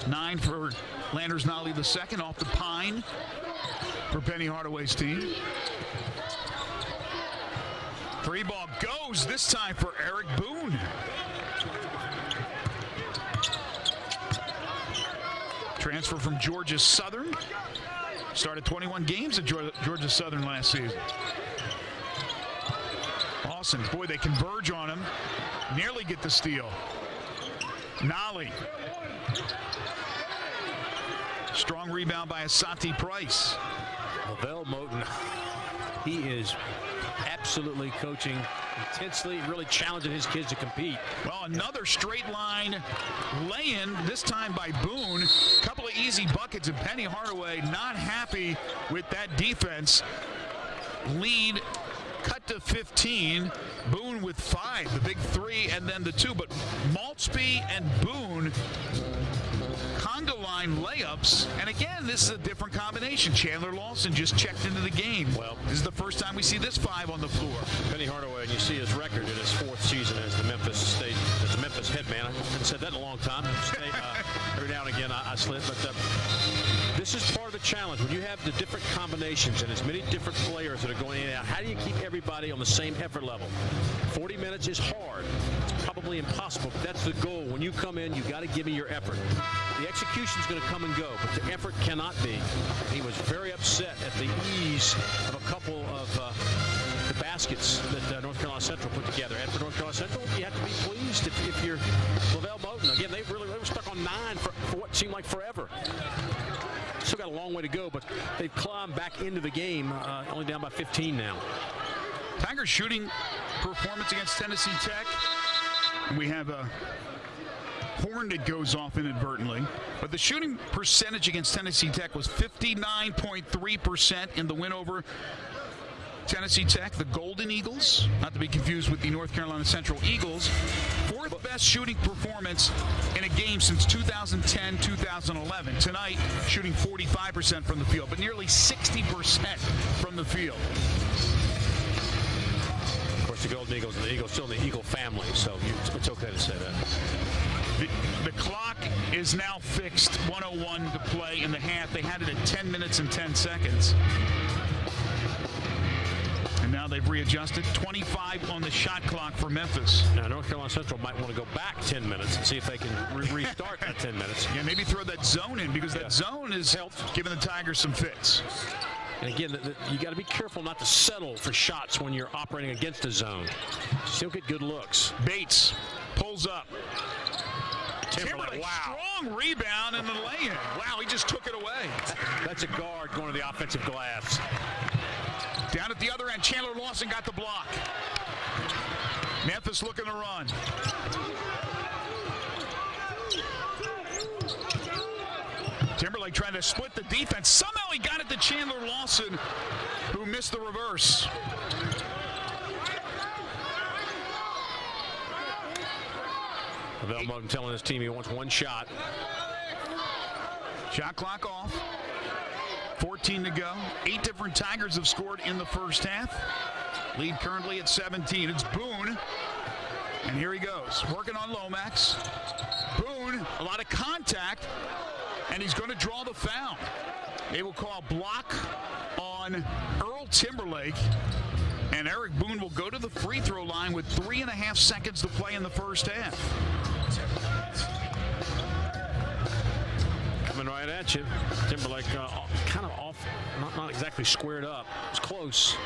9 for Landers Nolley II off the pine for Penny Hardaway's team. 3 ball goes this time for Eric Boone. Transfer from Georgia Southern. Started 21 games at Georgia Southern last season. Lawson, boy, they converge on him. Nearly get the steal. Nolley. Strong rebound by Asante Price. Lavelle Moten, he is absolutely coaching intensely, really challenging his kids to compete. Well, another straight line lay-in, this time by Boone. Couple of easy buckets, and Penny Hardaway not happy with that defense. Lead cut to 15. Boone with 5, the big 3 and then the 2. But Maltby and Boone, conga line layups. And again, this is a different combination. Chandler Lawson just checked into the game. Well, this is the first time we see this 5 on the floor. Penny Hardaway, and you see his record in his 4th season as the Memphis head man. I haven't said that in a long time. Every now and again I slip, but this is part of the challenge. When you have the different combinations and as many different players that are going in and out, how do you keep everybody on the same effort level? 40 minutes is hard. It's probably impossible, but that's the goal. When you come in, you got to give me your effort. The execution is going to come and go, but the effort cannot be. He was very upset at the ease of a couple of the baskets that North Carolina Central put together. And for North Carolina Central, you have to be pleased if you're Lavelle Moten. Again, they were stuck on 9 for what seemed like forever. Still got a long way to go, but they've climbed back into the game, only down by 15 now. Tigers shooting performance against Tennessee Tech. We have a horn that goes off inadvertently, but the shooting percentage against Tennessee Tech was 59.3% in the win over Tennessee Tech, the Golden Eagles, not to be confused with the North Carolina Central Eagles. 4th best shooting performance in a game since 2010-2011. Tonight, shooting 45% from the field, but nearly 60% from the field. Of course, the Golden Eagles and the Eagles still in the Eagle family, so it's okay to say that. The clock is now fixed, 1:01 to play in the half. They had it at 10 minutes and 10 seconds. And now they've readjusted. 25 on the shot clock for Memphis. Now, North Carolina Central might want to go back 10 minutes and see if they can restart that 10 minutes. Yeah, maybe throw that zone in, because that zone has given the Tigers some fits. And again, you got to be careful not to settle for shots when you're operating against a zone. Still get good looks. Bates pulls up. Timberlake, wow. Strong rebound and the lay-in. Wow, he just took it away. That's a guard going to the offensive glass. Down at the other end, Chandler Lawson got the block. Memphis looking to run. Timberlake trying to split the defense. Somehow he got it to Chandler Lawson, who missed the reverse. Velmo telling his team he wants one shot. Shot clock off. 14 to go. 8 different Tigers have scored in the first half. Lead currently at 17. It's Boone. And here he goes. Working on Lomax. Boone, a lot of contact. And he's going to draw the foul. They will call block on Earl Timberlake. And Eric Boone will go to the free throw line with 3.5 seconds to play in the first half. Coming right at you. Timberlake kind of off, not exactly squared up. It's close.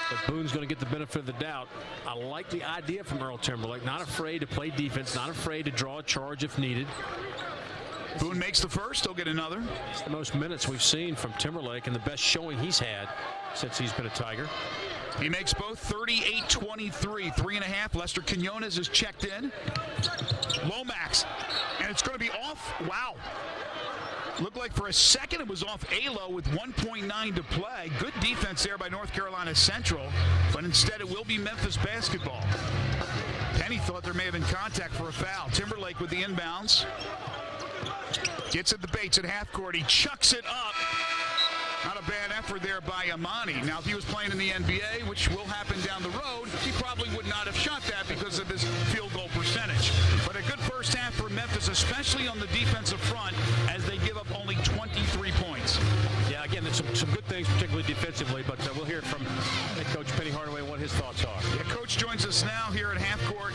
But Boone's going to get the benefit of the doubt. I like the idea from Earl Timberlake. Not afraid to play defense, not afraid to draw a charge if needed. Boone makes the first, he'll get another. It's the most minutes we've seen from Timberlake and the best showing he's had since he's been a Tiger. He makes both. 38-23, 3.5. Lester Quinones is checked in. Lomax, and it's going to be off. Wow. Looked like for a second it was off Alo with 1.9 to play. Good defense there by North Carolina Central, but instead it will be Memphis basketball. Penny thought there may have been contact for a foul. Timberlake with the inbounds. Gets it to Bates at half court. He chucks it up. Not a bad effort there by Emoni. Now, if he was playing in the NBA, which will happen down the road, he probably would not have shot that because of his field goal percentage. But a good first half for Memphis, especially on the defensive front, as they give up only 23 points. Yeah, again, there's some good things, particularly defensively, but we'll hear from head coach Penny Hardaway what his thoughts are. Yeah, Coach joins us now here at half court.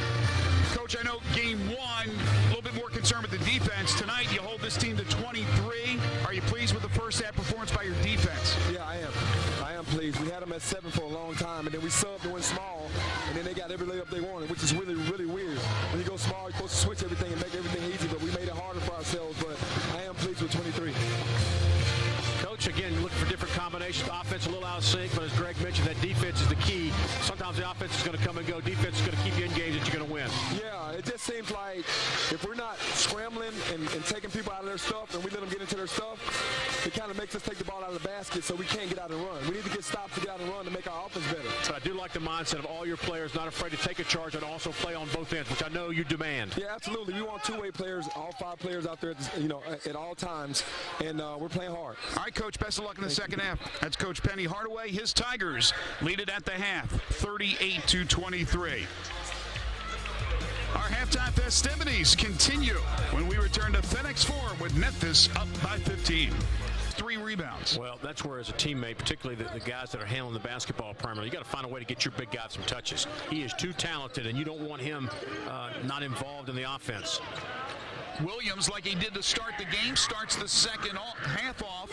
Coach, I know game one, a little bit more concerned with the defense. Tonight, you hold this team to 23. Are you pleased with the first half performance by your defense? Yeah, I am. I am pleased. We had them at 7 for a long time, and then we subbed and went small, and then they got every layup they wanted, which is really, really weird. When you go small, you're supposed to switch everything and make everything easy, but we made it harder for ourselves, but I am pleased with 23. Coach, again, looking for different combinations. Offense a little out of sync, but as Greg mentioned, that defense is the key. Sometimes the offense is going to come and go. Defense is going to keep you in games that you're going to win. Yeah, it just seems like if we're not scrambling and taking people out of their stuff and we let them get into their stuff, it kind of makes us take the ball out of the basket so we can't get out and run. We need to get stops to get out and run to make our offense better. But I do like the mindset of all your players not afraid to take a charge and also play on both ends, which I know you demand. Yeah, absolutely. We want two-way players, all 5 players out there, at all times, and we're playing hard. All right, Coach, best of luck in the second half. That's Coach Penny Hardaway. His Tigers lead it at the half, 38-23. Our halftime festivities continue when we return to FedEx Forum with Memphis up by 15. 3 rebounds. Well, that's where as a teammate, particularly the guys that are handling the basketball primarily, you got to find a way to get your big guy some touches. He is too talented, and you don't want him not involved in the offense. Williams, like he did to start the game, starts the second half off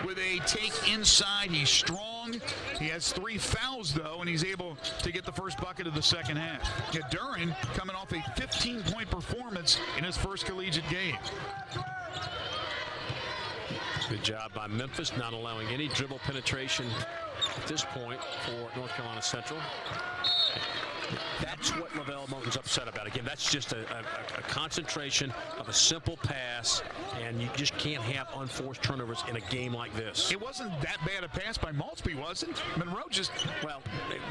with a take inside. He's strong. He has 3 fouls, though, and he's able to get the first bucket of the second half. Duren coming off a 15-point performance in his first collegiate game. Good job by Memphis, not allowing any dribble penetration at this point for North Carolina Central. That's what Lavelle Moton's upset about. Again, that's just a concentration of a simple pass, and you just can't have unforced turnovers in a game like this. It wasn't that bad a pass by Maltsby, was it? Monroe just, well,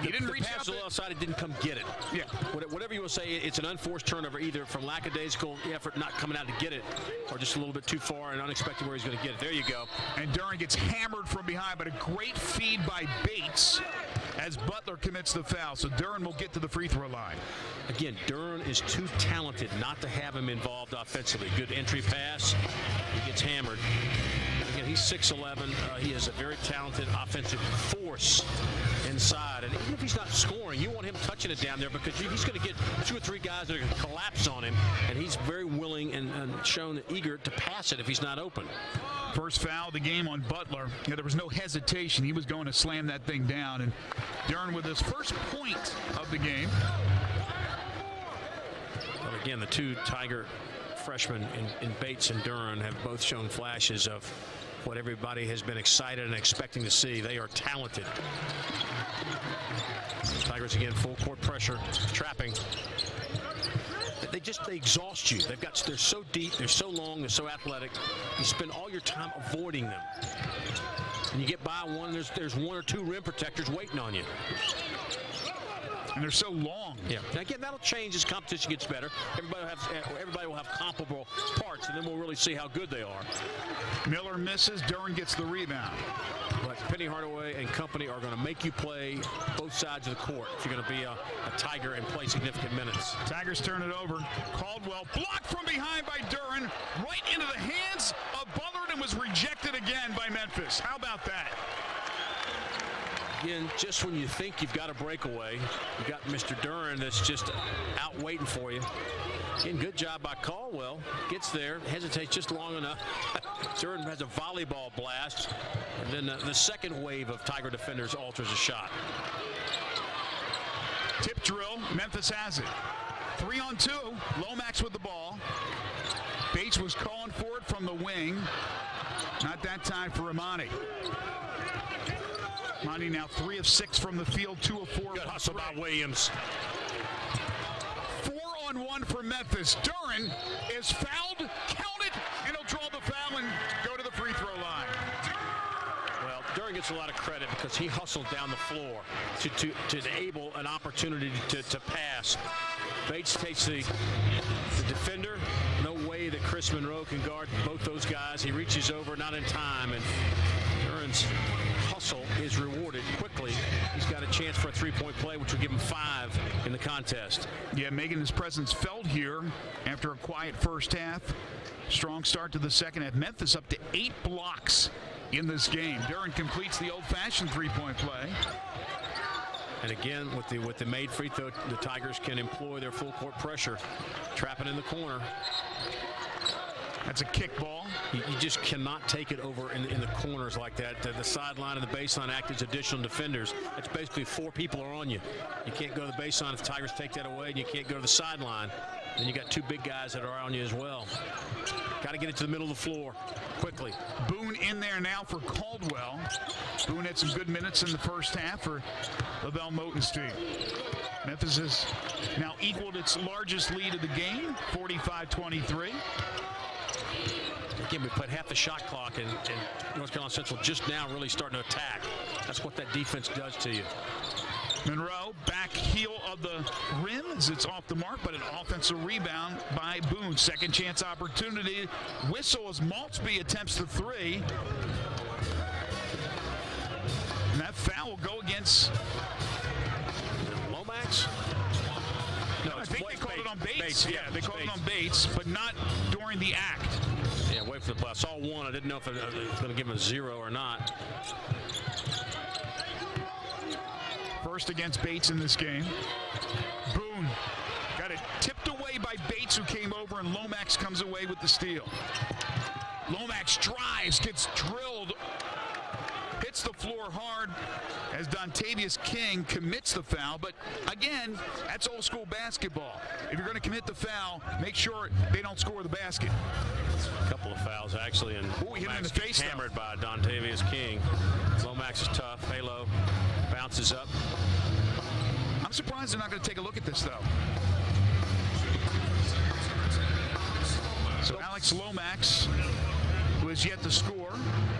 he didn't reach pass out to the outside, it didn't come get it. Yeah. Whatever you will say, it's an unforced turnover, either from lackadaisical effort not coming out to get it, or just a little bit too far and unexpected where he's going to get it. There you go. And Duren gets hammered from behind, but a great feed by Bates as Butler commits the foul. So Duren will get to the free throw line. Again, Duren is too talented not to have him involved offensively. Good entry pass. He gets hammered. Again, he's 6'11". He is a very talented offensive force inside. And even if he's not scoring, you want him touching it down there, because he's going to get 2 or 3 guys that are going to collapse on him. And he's very willing and shown eager to pass it if he's not open. First foul of the game on Butler. Yeah, there was no hesitation. He was going to slam that thing down. And Duren with his first point of the game. Well, again, the two Tiger freshmen in Bates and Duren have both shown flashes of what everybody has been excited and expecting to see. They are talented. Tigers again, full court pressure, trapping. They exhaust you. They're so deep, they're so long, they're so athletic. You spend all your time avoiding them. And you get by one, there's 1 or 2 rim protectors waiting on you. And they're so long. Yeah. Now again, that'll change as competition gets better. Everybody will have comparable parts, and then we'll really see how good they are. Miller misses. Duren gets the rebound. But Penny Hardaway and company are going to make you play both sides of the court if you're going to be a Tiger and play significant minutes. Tigers turn it over. Caldwell blocked from behind by Duren, right into the hands of Butler, and was rejected again by Memphis. How about that? Again, just when you think you've got a breakaway, you've got Mr. Duren that's just out waiting for you. Again, good job by Caldwell. Gets there, hesitates just long enough. Duren has a volleyball blast, and then the second wave of Tiger defenders alters a shot. Tip drill, Memphis has it. 3-on-2, Lomax with the ball. Bates was calling for it from the wing. Not that time for Emoni. Emoni now 3 of 6 from the field, 2 of 4. Good hustle by Williams. 4-on-1 for Memphis. Duren is fouled, count it, and he'll draw the foul and go to the free throw line. Well, Duren gets a lot of credit because he hustled down the floor to enable an opportunity to pass. Bates takes the defender. No way that Chris Monroe can guard both those guys. He reaches over, not in time, and Duren's hustle is rewarded quickly. He's got a chance for a 3-point play, which will give him 5 in the contest. Yeah, making his presence felt here after a quiet first half. Strong start to the second half. Memphis up to 8 blocks in this game. Duren completes the old-fashioned 3-point play. And again, with the made free throw, the Tigers can employ their full court pressure, trap it in the corner. That's a kick ball. You just cannot take it over in the corners like that. The sideline and the baseline act as additional defenders. It's basically 4 people are on you. You can't go to the baseline if the Tigers take that away, and you can't go to the sideline. Then you got 2 big guys that are on you as well. Got to get it to the middle of the floor quickly. Boone in there now for Caldwell. Boone had some good minutes in the first half for Lavelle Moton's team. Memphis has now equaled its largest lead of the game, 45-23. Again, we played half the shot clock, and North Carolina Central just now really starting to attack. That's what that defense does to you. Monroe, back heel of the rim as it's off the mark, but an offensive rebound by Boone. Second chance opportunity. Whistle as Maltsby attempts the 3. And that foul will go against Lomax? No, I think they called it on Bates. Bates. Yeah, they called it on Bates, but not during the act. Yeah, wait for the play. I saw 1. I didn't know if it was going to give him a 0 or not. First against Bates in this game. Boone got it tipped away by Bates, who came over, and Lomax comes away with the steal. Lomax drives, gets drilled, hits the floor hard as Dontavius King commits the foul. But again, that's old school basketball. If you're going to commit the foul, make sure they don't score the basket. A couple of fouls actually, and he hit him in the Lomax face, gets hammered by Dontavius King. Lomax is tough. Halo bounces up. I'm surprised they're not going to take a look at this, though. So Alex Lomax, who has yet to score,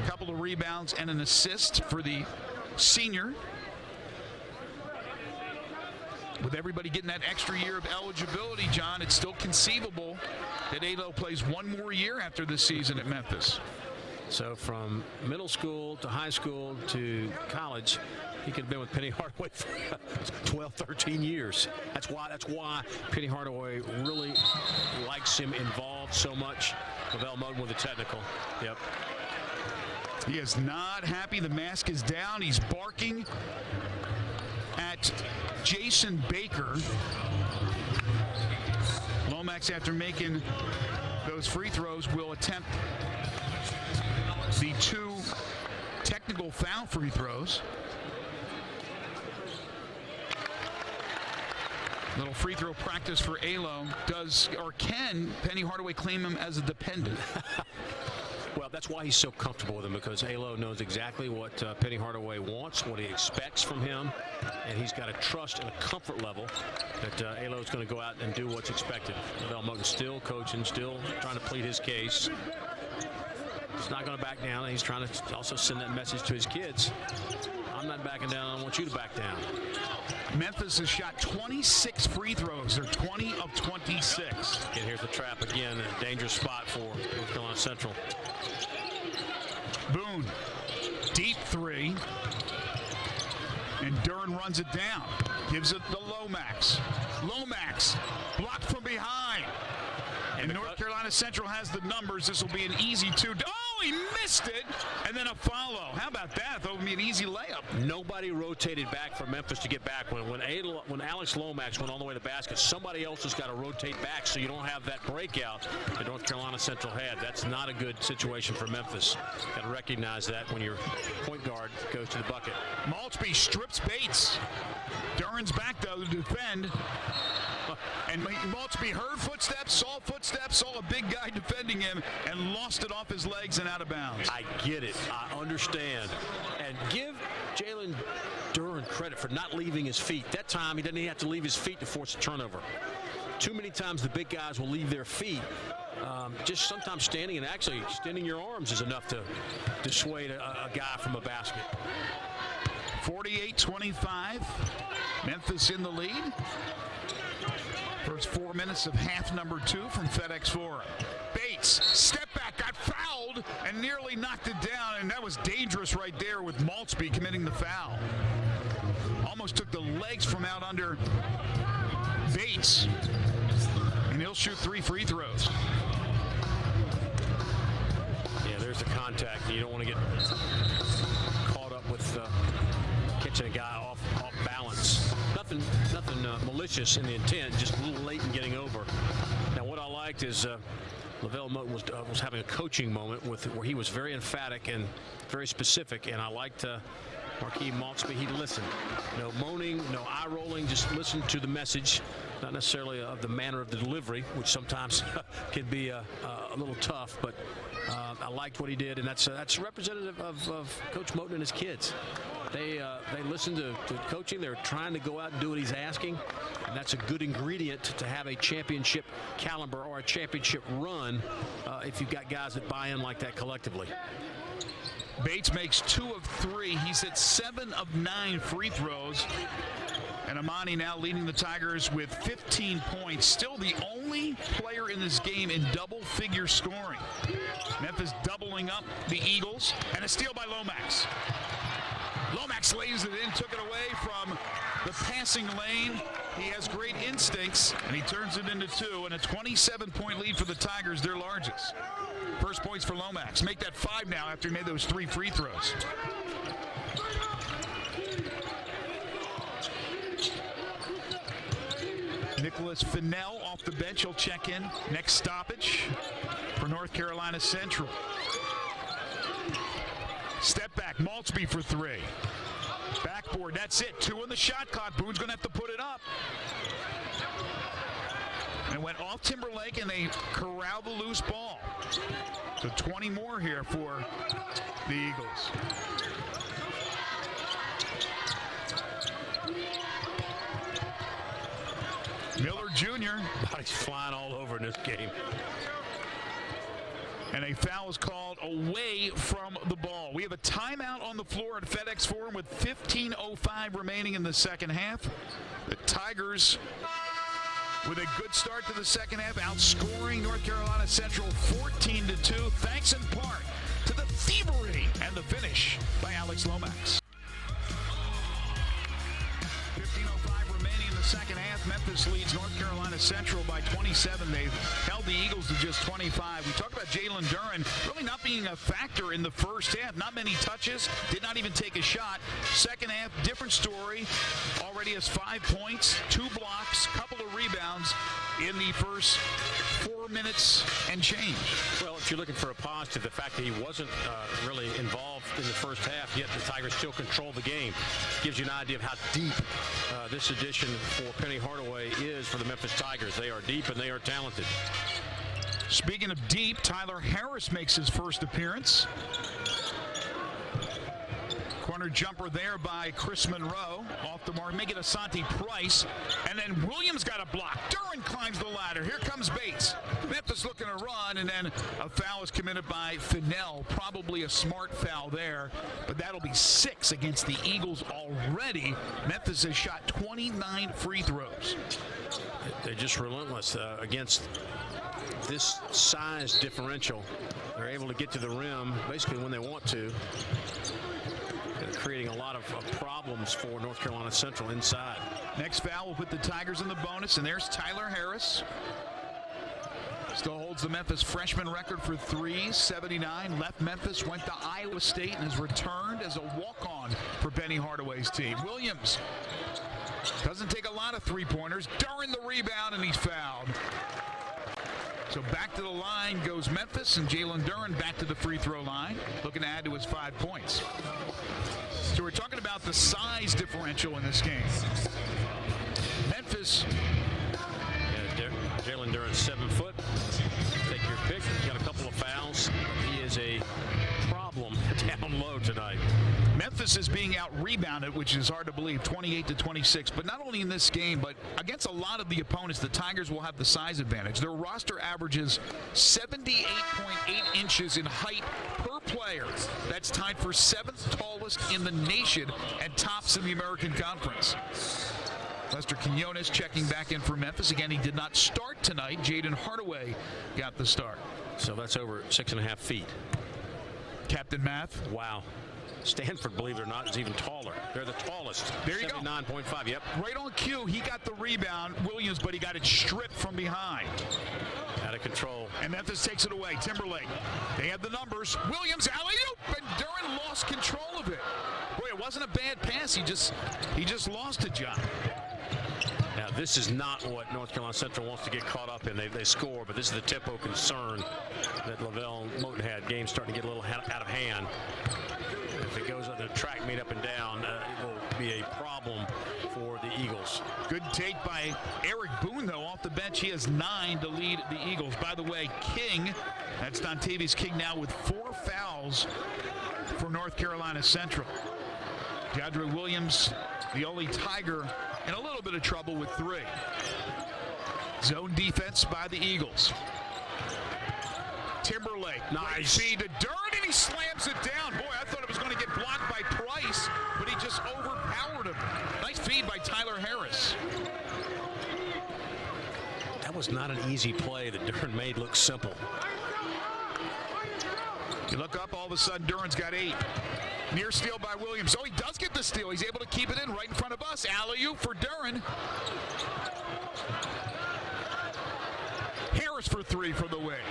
a couple of rebounds and an assist for the senior. With everybody getting that extra year of eligibility, John, it's still conceivable that Alo plays one more year after this season at Memphis. So from middle school to high school to college, he could have been with Penny Hardaway for 12, 13 years. That's why Penny Hardaway really likes him involved so much. Lavelle Moten with the technical. Yep. He is not happy. The mask is down. He's barking at Jason Baker. Lomax, after making those free throws, will attempt the 2 technical foul free throws. Little free throw practice for Alo. Does or can Penny Hardaway claim him as a dependent? Well, that's why he's so comfortable with him, because Alo knows exactly what Penny Hardaway wants, what he expects from him, and he's got a trust and a comfort level that Alo is going to go out and do what's expected. Lavelle Moten still coaching, still trying to plead his case. He's not going to back down, and he's trying to also send that message to his kids. I'm not backing down. I want you to back down. Memphis has shot 26 free throws. They're 20 of 26. And here's the trap again. A dangerous spot for North Carolina Central. Boone, deep 3. And Duren runs it down. Gives it to Lomax. Lomax blocked from behind. And North Carolina Central has the numbers. This will be an easy 2. Oh, he missed it. And then a follow. How about that? That would be an easy layup. Nobody rotated back for Memphis to get back. When Alex Lomax went all the way to the basket, somebody else has got to rotate back so you don't have that breakout that North Carolina Central had. That's not a good situation for Memphis. Got to recognize that when your point guard goes to the bucket. Maltby strips Bates. Duren's back, though, to defend. And Maltby heard footsteps, saw a big guy defending him, and lost it off his legs and out of bounds. I get it. I understand. And give Jalen Duren credit for not leaving his feet. That time, he didn't even have to leave his feet to force a turnover. Too many times the big guys will leave their feet. Just sometimes standing and actually extending your arms is enough to dissuade a guy from a basket. 48-25. Memphis in the lead. First 4 minutes of half number 2 from FedEx Forum. Bates, step back, got fouled and nearly knocked it down, and that was dangerous right there with Maltby committing the foul. Almost took the legs from out under Bates, and he'll shoot 3 free throws. Yeah, there's the contact. You don't want to get caught up with catching a guy off balance. Nothing malicious in the intent, just a little late in getting over. Now, what I liked is Lavelle Moten was having a coaching moment where he was very emphatic and very specific, and I liked Marquis Maltby. He listened. No moaning, no eye rolling, just listen to the message, not necessarily of the manner of the delivery, which sometimes can be a little tough, but I liked what he did, and that's representative of Coach Moten and his kids. They listen to coaching. They're trying to go out and do what he's asking, and that's a good ingredient to have a championship caliber or a championship run if you've got guys that buy in like that collectively. Bates makes 2 of 3. He's hit 7 of 9 free throws. And Emoni now leading the Tigers with 15 points. Still the only player in this game in double-figure scoring. Memphis doubling up the Eagles. And a steal by Lomax. Lomax lays it in, took it away from the passing lane. He has great instincts, and he turns it into 2. And a 27-point lead for the Tigers, their largest. First points for Lomax. Make that 5 now after he made those 3 free throws. Nicholas Fennell off the bench. He'll check in. Next stoppage for North Carolina Central. Step back. Maltby for 3. Backboard. That's it. 2 on the shot clock. Boone's going to have to put it up. And went off Timberlake, and they corral the loose ball. So 20 more here for the Eagles. Bodies flying all over in this game. And a foul is called away from the ball. We have a timeout on the floor at FedEx Forum with 15:05 remaining in the second half. The Tigers, with a good start to the second half, outscoring North Carolina Central 14-2, thanks in part to the thievery and the finish by Alex Lomax. 15:05 remaining in the second half. Memphis leads North Carolina Central by 27. They've held the Eagles to just 25. We talked about Jalen Duren really not being a factor in the first half. Not many touches, did not even take a shot. Second half, different story. Already has 5 points, 2 blocks, couple of rebounds in the first 4 minutes and change. Well, if you're looking for a positive, the fact that he wasn't really involved in the first half, yet the Tigers still control the game, gives you an idea of how deep this edition for Penny Hardaway is for the Memphis Tigers. They are deep and they are talented. Speaking of deep, Tyler Harris makes his first appearance. Corner jumper there by Chris Monroe. Off the mark, make it Asante Price. And then Williams got a block. Duren climbs the ladder. Here comes Bates. Memphis looking to run, and then a foul is committed by Fennell. Probably a smart foul there, but that'll be 6 against the Eagles already. Memphis has shot 29 free throws. They're just relentless against this size differential. They're able to get to the rim basically when they want to. Creating a lot of problems for North Carolina Central inside. Next foul will put the Tigers in the bonus, and there's Tyler Harris. Still holds the Memphis freshman record for threes, 79. Left Memphis, went to Iowa State, and has returned as a walk-on for Penny Hardaway's team. Williams doesn't take a lot of three-pointers. Duren the rebound, and he's fouled. So back to the line goes Memphis, and Jalen Duren back to the free throw line, looking to add to his 5 points. So we're talking about the size differential in this game. Memphis. Yeah, Jalen Duren, 7 foot. Take your pick. He's got a couple of fouls. He is a problem down low tonight. Memphis is being out-rebounded, which is hard to believe, 28-26. But not only in this game, but against a lot of the opponents, the Tigers will have the size advantage. Their roster averages 78.8 inches in height per player. That's tied for 7th tallest in the nation and tops in the American Conference. Lester Quinones checking back in for Memphis. Again, he did not start tonight. Jayden Hardaway got the start. So that's over 6.5 feet. Captain Math. Wow. Stanford, believe it or not, is even taller. They're the tallest. There you go. 79.5, yep. Right on cue, he got the rebound, Williams, but he got it stripped from behind. Out of control. And Memphis takes it away. Timberlake. They have the numbers. Williams, alley-oop, and Duren lost control of it. Boy, it wasn't a bad pass. He just lost it, John. Now, this is not what North Carolina Central wants to get caught up in. They score, but this is the tempo concern that Lavelle Moten had. Game starting to get a little out of hand. If it goes on the track meet up and down, it will be a problem for the Eagles. Good take by Eric Boone, though, off the bench. He has 9 to lead the Eagles. By the way, King, that's Dontavius King now with 4 fouls for North Carolina Central. DeAndre Williams, the only Tiger, in a little bit of trouble with 3. Zone defense by the Eagles. Timberlake, nice feed to Duren, and he slams it down. Boy, I thought it was going to get blocked by Price, but he just overpowered him. Nice feed by Tyler Harris. That was not an easy play that Duren made look simple. You look up, all of a sudden, Duren's got 8. Near steal by Williams. Oh, he does get the steal. He's able to keep it in right in front of us. Alley-oop for Duren. Harris for 3 from the wing.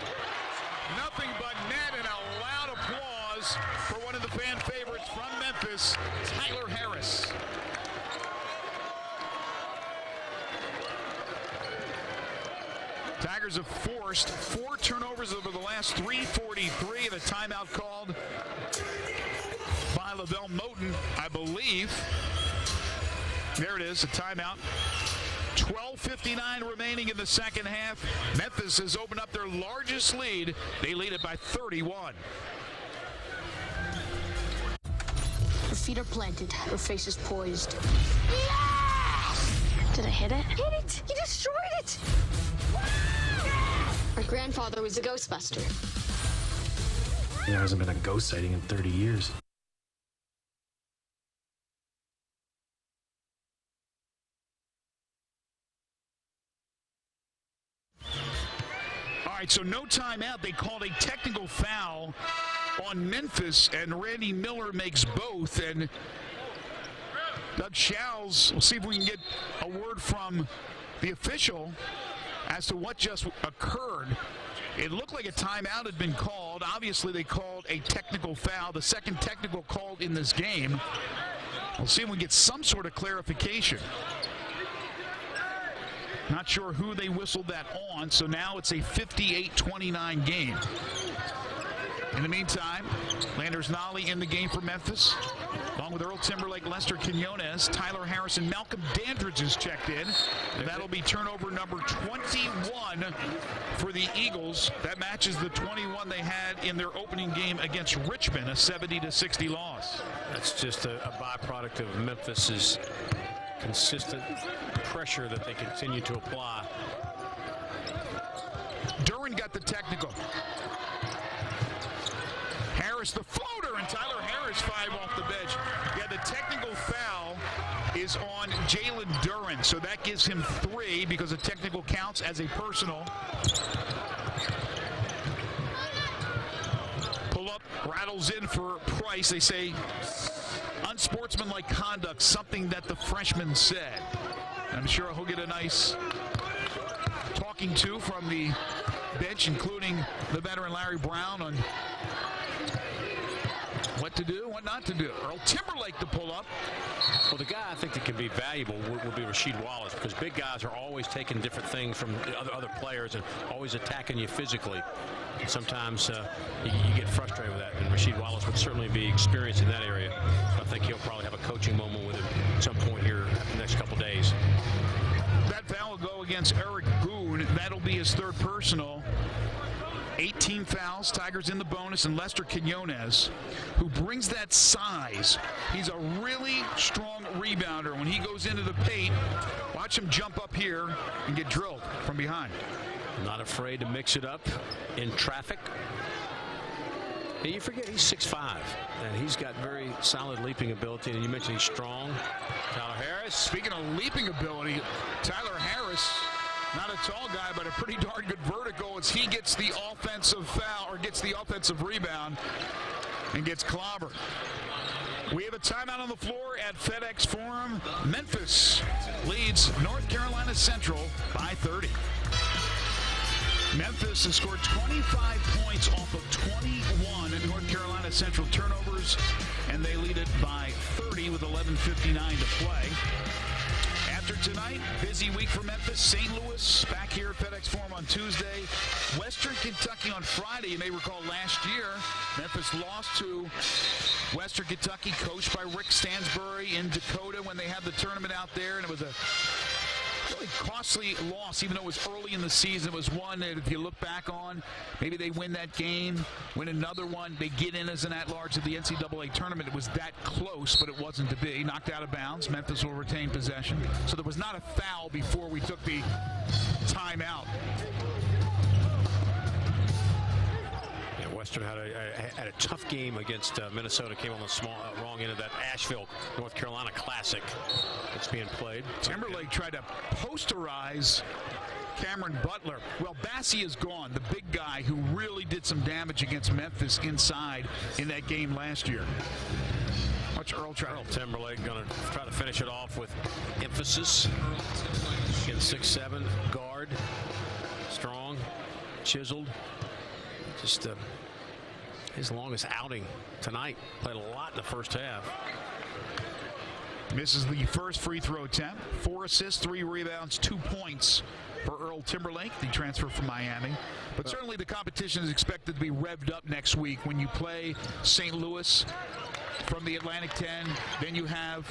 Nothing but net, and a loud applause for one of the fan favorites from Memphis, Tyler Harris. Tigers have forced 4 turnovers over the last 3:43. The timeout called by Lavelle Moten, I believe. There it is, a timeout. 12:59 remaining in the second half. Memphis has opened up their largest lead. They lead it by 31. Her feet are planted. Her face is poised. Yes! Did I hit it? Hit it! You destroyed it! My grandfather was a Ghostbuster. There hasn't been a ghost sighting in 30 years. All right, so no timeout. They called a technical foul on Memphis, and Randy Miller makes both. And Doug Schowles, we'll see if we can get a word from the official as to what just occurred. It looked like a timeout had been called. Obviously, they called a technical foul, the second technical called in this game. We'll see if we get some sort of clarification. Not sure who they whistled that on, so now it's a 58-29 game. In the meantime, Landers Nolley in the game for Memphis, along with Earl Timberlake, Lester Quinones, Tyler Harris, and Malcolm Dandridge is checked in. And that'll be turnover number 21 for the Eagles. That matches the 21 they had in their opening game against Richmond, a 70-60 loss. That's just a byproduct of Memphis's consistent pressure that they continue to apply. Duren got the technical. Harris the floater, and Tyler Harris 5 off the bench. Yeah, the technical foul is on Jalen Duren, so that gives him 3 because a technical counts as a personal. Pull up, rattles in for Price. They say unsportsmanlike conduct, something that the freshman said. I'm sure he'll get a nice talking to from the bench, including the veteran Larry Brown, on what to do, what not to do. Earl Timberlake to pull up. Well, the guy I think that can be valuable would be Rasheed Wallace, because big guys are always taking different things from other players and always attacking you physically. And sometimes you get frustrated with that, and Rasheed Wallace would certainly be experienced in that area. So I think he'll probably have a coaching moment with him at some point here in the next couple days. That foul will go against Eric Boone. That'll be his 3rd personal. 18 fouls, Tigers in the bonus, and Lester Quinones, who brings that size. He's a really strong rebounder. When he goes into the paint, watch him jump up here and get drilled from behind. Not afraid to mix it up in traffic. And you forget he's 6'5", and he's got very solid leaping ability. And you mentioned he's strong. Tyler Harris. Speaking of leaping ability, Tyler Harris, not a tall guy, but a pretty darn good vertical as he gets the offensive foul, or gets the offensive rebound and gets clobbered. We have a timeout on the floor at FedEx Forum. Memphis leads North Carolina Central by 30. Memphis has scored 25 points off of 21 in North Carolina Central turnovers, and they lead it by 30 with 11:59 to play. After tonight, busy week for Memphis. St. Louis back here at FedEx Forum on Tuesday. Western Kentucky on Friday. You may recall last year, Memphis lost to Western Kentucky, coached by Rick Stansbury in Dakota when they had the tournament out there, and it was a really costly loss, even though it was early in the season. It was one that, if you look back on, maybe they win that game, win another one, they get in as an at-large at the NCAA tournament. It was that close, but it wasn't to be. Knocked out of bounds. Memphis will retain possession. So there was not a foul before we took the timeout. Yeah, Western had a tough game against Minnesota. Came on the wrong end of that Asheville, North Carolina Classic that's being played. Timberlake tried to posterize Cameron Butler. Well, Bassey is gone, the big guy who really did some damage against Memphis inside in that game last year. Watch Earl try. Earl Timberlake going to try to finish it off with emphasis. Again, 6'7", guard, strong, chiseled. Just his longest outing tonight. Played a lot in the first half. Misses the first free throw attempt. 4 assists, 3 rebounds, 2 points for Earl Timberlake, the transfer from Miami. But certainly the competition is expected to be revved up next week when you play St. Louis from the Atlantic 10. Then you have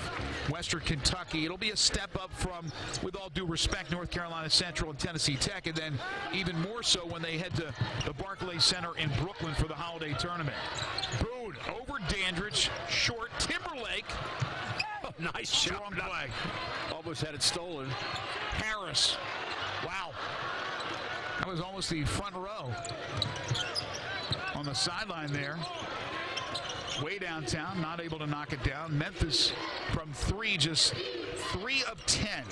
Western Kentucky. It'll be a step up from, with all due respect, North Carolina Central and Tennessee Tech, and then even more so when they head to the Barclays Center in Brooklyn for the holiday tournament. Boone over Dandridge, short. Timberlake. Oh, nice Strong play. Almost had it stolen. Harris. Wow. That was almost the front row on the sideline there. Way downtown, not able to knock it down. Memphis from 3, just 3 of 10.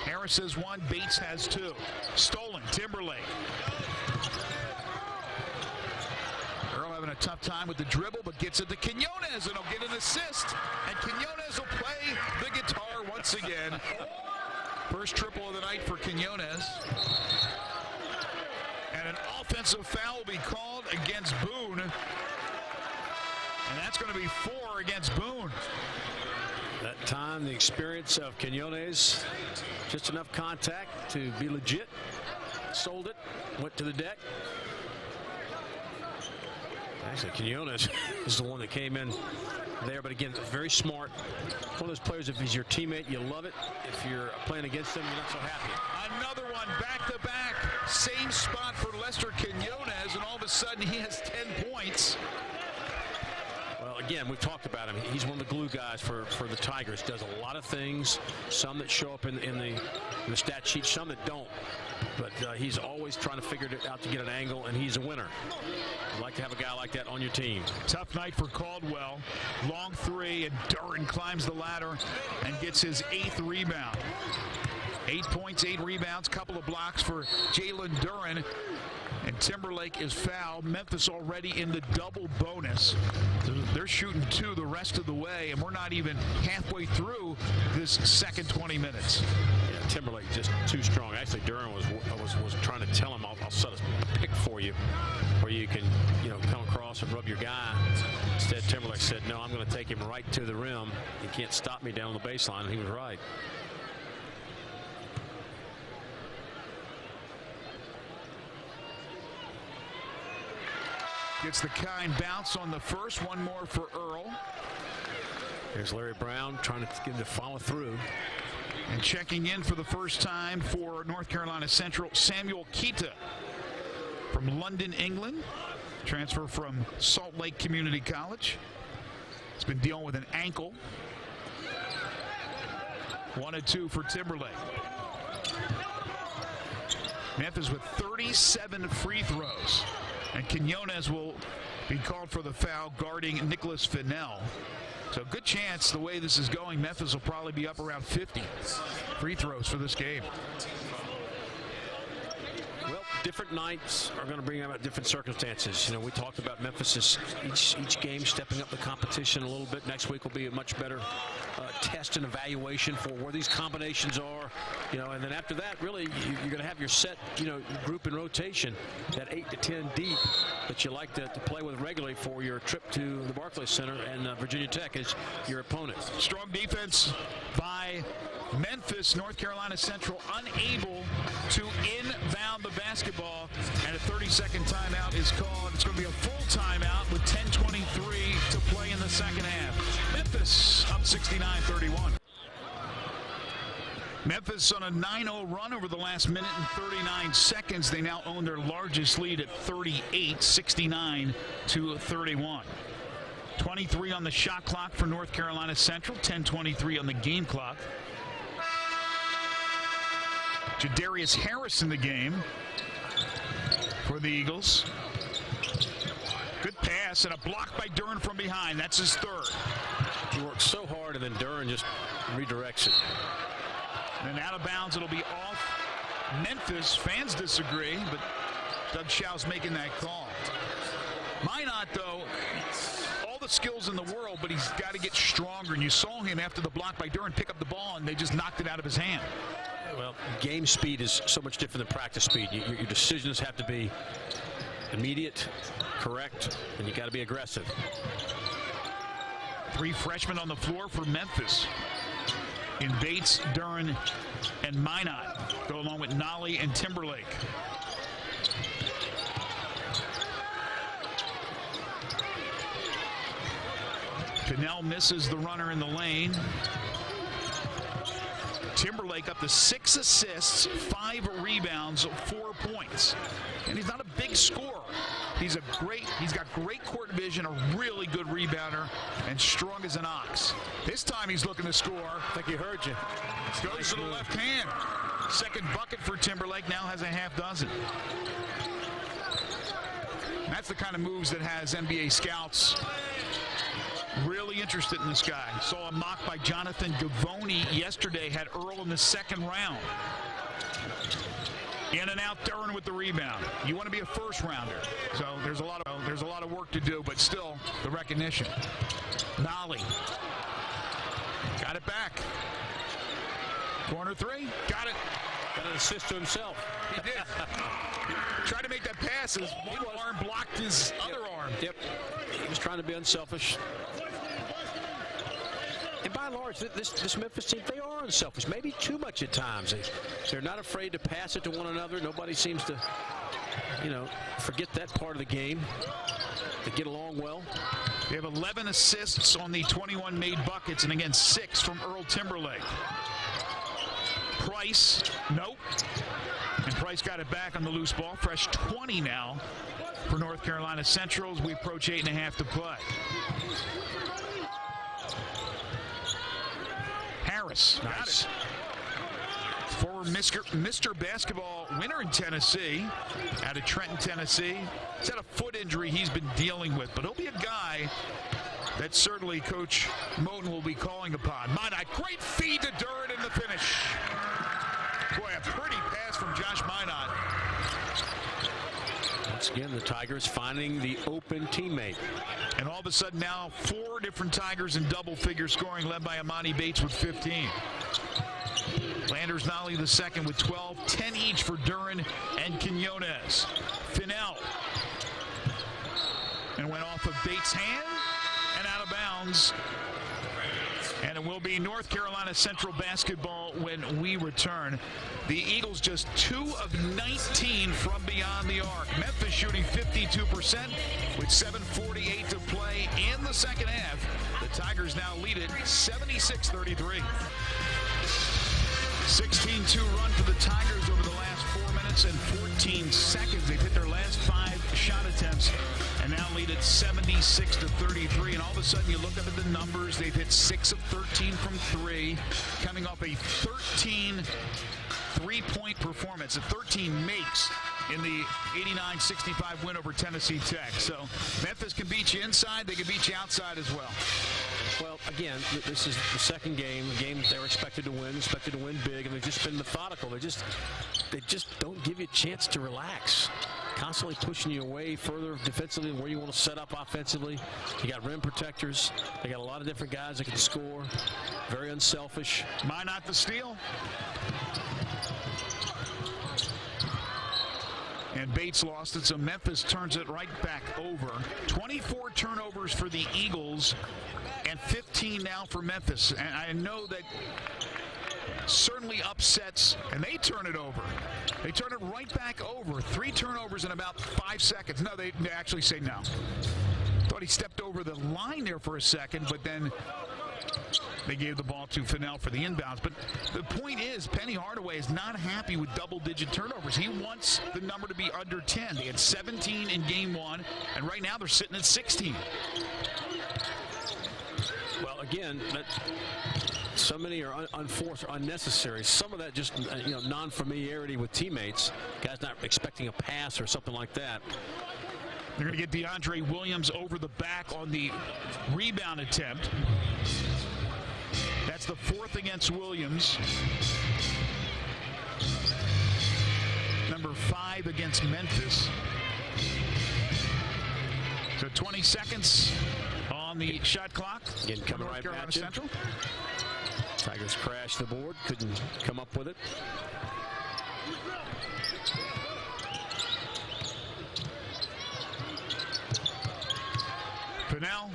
Harris has 1, Bates has 2. Stolen, Timberlake. Earl having a tough time with the dribble, but gets it to Quinones, and he'll get an assist. And Quinones will play the guitar once again. First triple of the night for Quinones. And an offensive foul will be called against Boone. And that's going to be 4 against Boone. That time, the experience of Quinones, just enough contact to be legit. Sold it, went to the deck. Actually, Quinones is the one that came in there, but again, very smart. One of those players, if he's your teammate, you love it. If you're playing against him, you're not so happy. Another one, back-to-back. Same spot for Lester Quinones, and all of a sudden he has 10 points. Well, again, we've talked about him. He's one of the glue guys for the Tigers. Does a lot of things, some that show up in the stat sheet, some that don't. But he's always trying to figure it out to get an angle, and he's a winner. You'd like to have a guy like that on your team. Tough night for Caldwell. Long 3, and Duren climbs the ladder and gets his 8th rebound. 8 points, 8 rebounds, couple of blocks for Jalen Duren. And Timberlake is fouled. Memphis already in the double bonus. They're shooting 2 the rest of the way, and we're not even halfway through this second 20 minutes. Yeah, Timberlake just too strong. Actually, Duren was trying to tell him, I'll set a pick for you, where you can, come across and rub your guy. Instead, Timberlake said, no, I'm going to take him right to the rim. He can't stop me down the baseline, and he was right. Gets the kind bounce on the first. One more for Earl. There's Larry Brown trying to get him to follow through. And checking in for the first time for North Carolina Central, Samuel Keita from London, England. Transfer from Salt Lake Community College. He's been dealing with an ankle. 1 and 2 for Timberlake. Memphis with 37 free throws. And Quinones will be called for the foul guarding Nicholas Fennell. So good chance, the way this is going, Memphis will probably be up around 50 free throws for this game. Well, different nights are going to bring about different circumstances. We talked about Memphis each game stepping up the competition a little bit. Next week will be a much better test and evaluation for where these combinations are. And then after that, really, you're going to have your set, group in rotation, that 8 to 10 deep that you like to play with regularly for your trip to the Barclays Center, and Virginia Tech is your opponent. Strong defense by Memphis. North Carolina Central unable to inbound the basketball, and a 30-second timeout is called. It's going to be a full timeout with 10:23 to play in the second half. Memphis up 69-31. Memphis on a 9-0 run over the last minute and 39 seconds. They now own their largest lead at 38, 69-31. 23 on the shot clock for North Carolina Central, 10:23 on the game clock. Tadarius Harris in the game for the Eagles. Good pass and a block by Duren from behind. That's his 3rd. He works so hard, and then Duren just redirects it. And out of bounds, it'll be off Memphis. Fans disagree, but Doug Schau's making that call. Minott, though, all the skills in the world, but he's got to get stronger. And you saw him after the block by Duren pick up the ball, and they just knocked it out of his hand. Well, game speed is so much different than practice speed. Your decisions have to be immediate, correct, and you got to be aggressive. 3 freshmen on the floor for Memphis. In Bates, Duren, and Minott. Go along with Nolley and Timberlake. Fennell misses the runner in the lane. Timberlake up to 6 assists, 5 rebounds, 4 points. And he's not a big scorer. He's got great court vision, a really good rebounder, and strong as an ox. This time he's looking to score. I think he heard you. Goes to the left hand. Second bucket for Timberlake, now has a half dozen. That's the kind of moves that has NBA scouts really interested in this guy. Saw a mock by Jonathan Givony yesterday, had Earl in the second round. In and out, Duren with the rebound. You want to be a first rounder, so there's a lot of work to do, but still the recognition. Nolley got it back. Corner three, got it. Got an assist to himself. He did. Tried to make that pass as one arm blocked his other arm. Yep. He was trying to be unselfish. And by and large, this Memphis team, they are unselfish. Maybe too much at times. They're not afraid to pass it to one another. Nobody seems to, forget that part of the game. They get along well. They have 11 assists on the 21 made buckets, and again, 6 from Earl Timberlake. Price, nope. And Price got it back on the loose ball. Fresh 20 now for North Carolina Central as we approach 8.5 to play. Harris, got it. Former Mr. Basketball winner in Tennessee, out of Trenton, Tennessee. He's had a foot injury he's been dealing with, but he'll be a guy that certainly Coach Moten will be calling upon. Minott, great feed to Duren in the finish. Boy, a pretty pass from Josh Minott. Once again, the Tigers finding the open teammate. And all of a sudden now 4 different Tigers in double-figure scoring, led by Emoni Bates with 15. Landers Nolley II with 12, 10 each for Duren and Quinones. Fennell. And went off of Bates' hand and out of bounds. And it will be North Carolina Central basketball when we return. The Eagles just 2 of 19 from beyond the arc. Memphis shooting 52% with 7:48 to play in the second half. The Tigers now lead it 76-33. 16-2 run for the Tigers over the last 4 minutes and 14 seconds. They've hit their last 5 shot attempts and now lead it 76-33. And all of a sudden you look up at the numbers. They've hit 6 of 13 from 3, coming off a 13 3-point performance, a 13 makes in the 89-65 win over Tennessee Tech. So Memphis can beat you inside, they can beat you outside as well. Well, again, this is the second game, a game that they're expected to win big, and they've just been methodical. They just don't give you a chance to relax. Constantly pushing you away further defensively than where you want to set up offensively. You got rim protectors. They got a lot of different guys that can score. Very unselfish. Minott the steal. And Bates lost it, so Memphis turns it right back over. 24 turnovers for the Eagles and 15 now for Memphis. And I know that certainly upsets, and they turn it over. They turn it right back over. 3 turnovers in about 5 seconds. No, they actually say no. Thought he stepped over the line there for a second, but then they gave the ball to Fennell for the inbounds. But the point is, Penny Hardaway is not happy with double-digit turnovers. He wants the number to be under 10. They had 17 in game 1, and right now they're sitting at 16. Well, again, so many are unforced or unnecessary. Some of that just, non-familiarity with teammates. Guys not expecting a pass or something like that. They're going to get DeAndre Williams over the back on the rebound attempt. That's the 4th against Williams. Number 5 against Memphis. So 20 seconds on the shot clock. Again, coming right back. Central. Tigers crashed the board, couldn't come up with it. Fennell,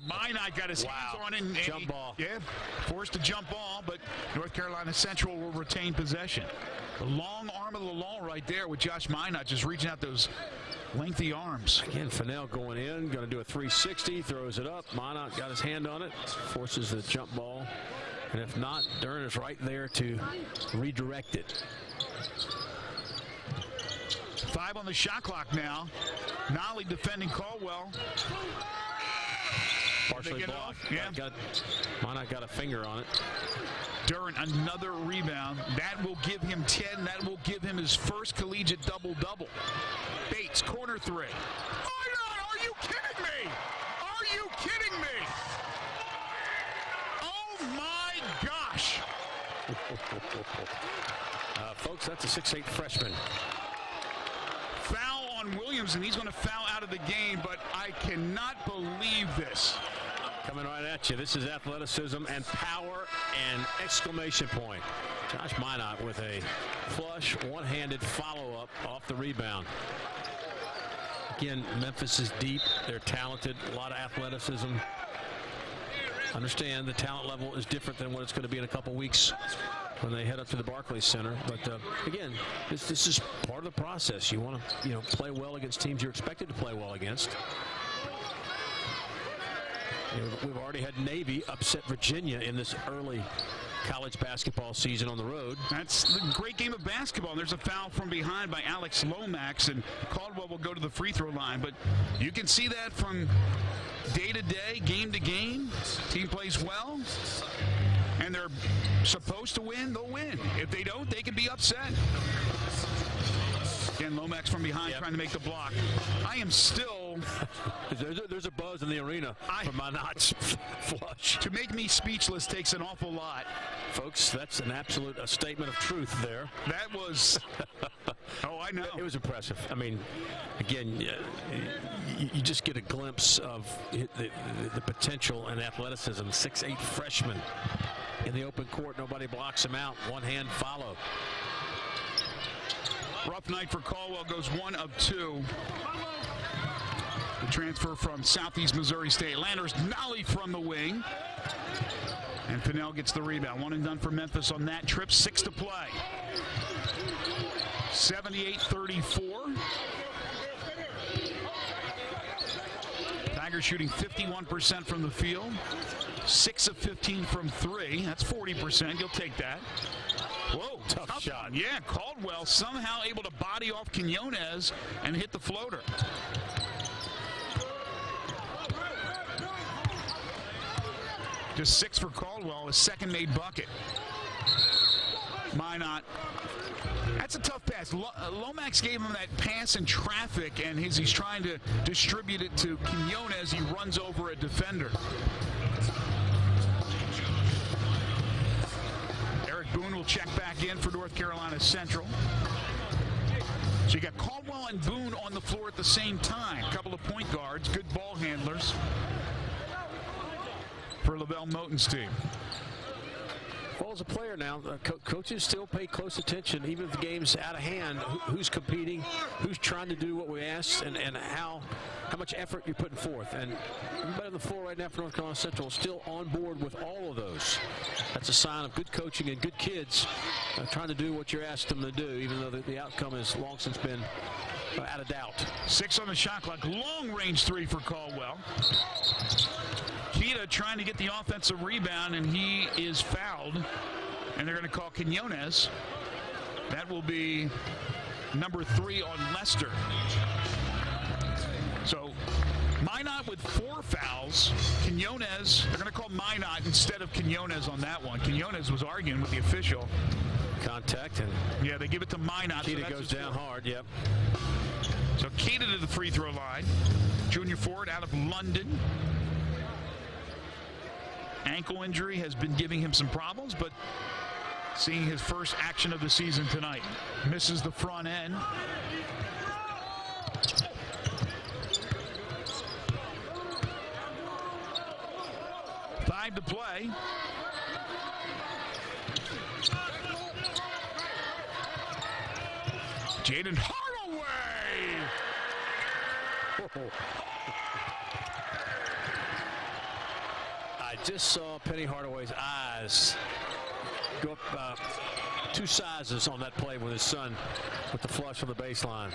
Minott got his hands on it. And jump ball. Yeah, forced a jump ball, but North Carolina Central will retain possession. The long arm of the law right there with Josh Minott just reaching out those lengthy arms. Again, Fennell going in, going to do a 360, throws it up. Minott got his hand on it, forces the jump ball. And if not, Duren is right there to redirect it. 5 on the shot clock now. Nolley defending Caldwell. partially blocked. Yeah. Minott got a finger on it. Duren, another rebound. That will give him 10. That will give him his first collegiate double-double. Bates, corner three. Are you kidding me? Are you kidding me? Oh, my gosh. Folks, that's a 6'8" freshman. Foul on Williams, and he's going to foul out of the game, but I cannot believe this. Coming right at you. This is athleticism and power and exclamation point. Josh Minott with a flush, one-handed follow-up off the rebound. Again, Memphis is deep. They're talented. A lot of athleticism. Understand the talent level is different than what it's going to be in a couple weeks when they head up to the Barclays Center. But again, this is part of the process. You want to play well against teams you're expected to play well against. We've already had Navy upset Virginia in this early college basketball season on the road. That's a great game of basketball. There's a foul from behind by Alex Lomax, and Caldwell will go to the free throw line. But you can see that from day to day, game to game. Team plays well, and they're supposed to win, they'll win. If they don't, they can be upset. Again, Lomax from behind trying to make the block. I am still... There's a buzz in the arena from Minott's flush. To make me speechless takes an awful lot. Folks, that's an absolute statement of truth there. That was... Oh, I know. It was impressive. I mean, again, you just get a glimpse of the potential and athleticism. 6'8" freshman in the open court. Nobody blocks him out. One-hand follow. Rough night for Caldwell, goes 1 of 2. The transfer from Southeast Missouri State. Landers Nolley from the wing. And Fennell gets the rebound. 1 and done for Memphis on that trip. 6 to play. 78-34. Tigers shooting 51% from the field. 6 of 15 from 3. That's 40%. You'll take that. Whoa, tough shot. Yeah, Caldwell somehow able to body off Quinones and hit the floater. Just 6 for Caldwell, his second made bucket. Minott. That's a tough pass. Lomax gave him that pass in traffic, and as he's trying to distribute it to Quinones, he runs over a defender. Boone will check back in for North Carolina Central. So you got Caldwell and Boone on the floor at the same time. A couple of point guards, good ball handlers for LaVelle Moton's team. Well, as a player now, coaches still pay close attention, even if the game's out of hand, who's competing, who's trying to do what we ask, and how much effort you're putting forth. And everybody on the floor right now for North Carolina Central is still on board with all of those. That's a sign of good coaching and good kids trying to do what you're asked them to do, even though the outcome has long since been out of doubt. 6 on the shot clock. Long-range 3 for Caldwell. Keita trying to get the offensive rebound, and he is fouled. And they're going to call Quinones. That will be number 3 on Lester. So Minott with 4 fouls. Quinones, they're going to call Minott instead of Quinones on that one. Quinones was arguing with the official. Contact. And yeah, they give it to Minott. Keita goes down hard, yep. So Keita to the free throw line. Junior forward out of London. Ankle injury has been giving him some problems, but seeing his first action of the season tonight. Misses the front end. Five to play. Jayden Hardaway! I just saw Penny Hardaway's eyes go up 2 sizes on that play with his son with the flush on the baseline.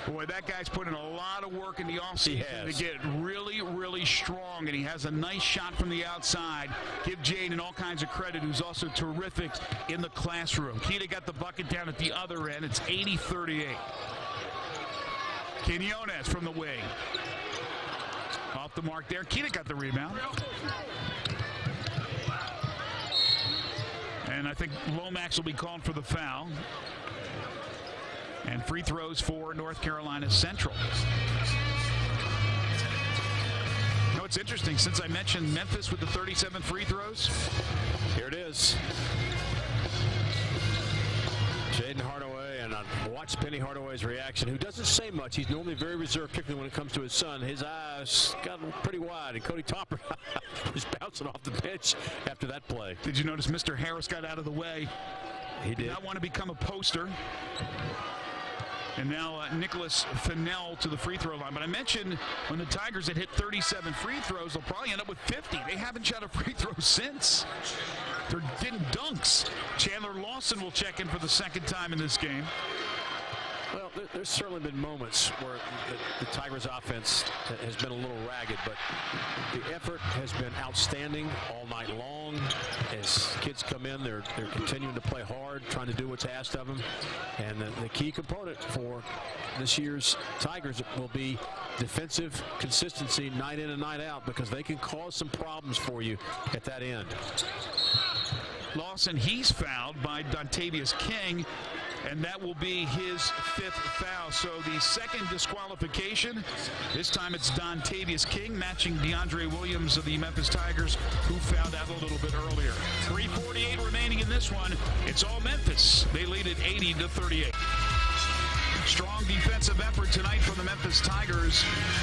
Boy, that guy's put in a lot of work in the offseason to get really, really strong, and he has a nice shot from the outside. Give Jayden all kinds of credit, who's also terrific in the classroom. Keita got the bucket down at the other end. It's 80-38. Quinones from the wing. Off the mark there. Nikc got the rebound. And I think Lomax will be called for the foul. And free throws for North Carolina Central. You know, it's interesting, since I mentioned Memphis with the 37 free throws. Here it is. Jayden Hardaway, and I watched Penny Hardaway's reaction, who doesn't say much. He's normally very reserved, particularly when it comes to his son. His eyes got pretty wide, and Cody Topper was bouncing off the bench after that play. Did you notice Mr. Harris got out of the way? He did. Not want to become a poster. And now Nicholas Fennell to the free throw line. But I mentioned when the Tigers had hit 37 free throws, they'll probably end up with 50. They haven't shot a free throw since. They're getting dunks. Chandler Lawson will check in for the second time in this game. Well, there's certainly been moments where the Tigers' offense has been a little ragged, but the effort has been outstanding all night long. As kids come in, they're continuing to play hard, trying to do what's asked of them. And the key component for this year's Tigers will be defensive consistency night in and night out, because they can cause some problems for you at that end. Lawson, he's fouled by Dontavius King, and that will be his 5th foul. So the second disqualification, this time it's Dontavius King matching DeAndre Williams of the Memphis Tigers, who fouled out a little bit earlier. 3:48 remaining in this one. It's all Memphis. They lead it 80-38. Strong defensive effort tonight from the Memphis Tigers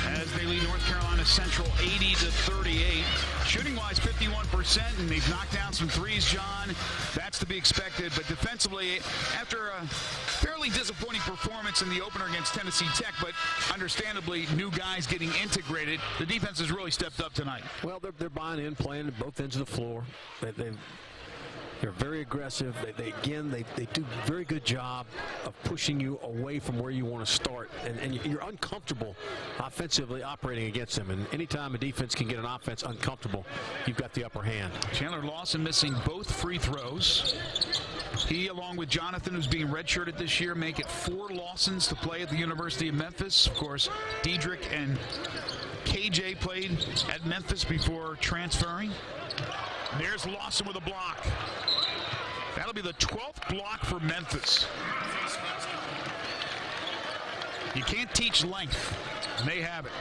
as they lead North Carolina Central 80-38. Shooting-wise, 51%, and they've knocked down some threes, John. That's to be expected. But defensively, after a fairly disappointing performance in the opener against Tennessee Tech, but understandably new guys getting integrated, the defense has really stepped up tonight. Well, they're buying in, playing at both ends of the floor. They're very aggressive. They do a very good job of pushing you away from where you want to start. And you're uncomfortable offensively operating against them. And anytime a defense can get an offense uncomfortable, you've got the upper hand. Chandler Lawson missing both free throws. He, along with Jonathan, who's being redshirted this year, make it 4 Lawsons to play at the University of Memphis. Of course, Diedrich and KJ played at Memphis before transferring. There's Lawson with a block. That'll be the 12th block for Memphis. You can't teach length, and they have it.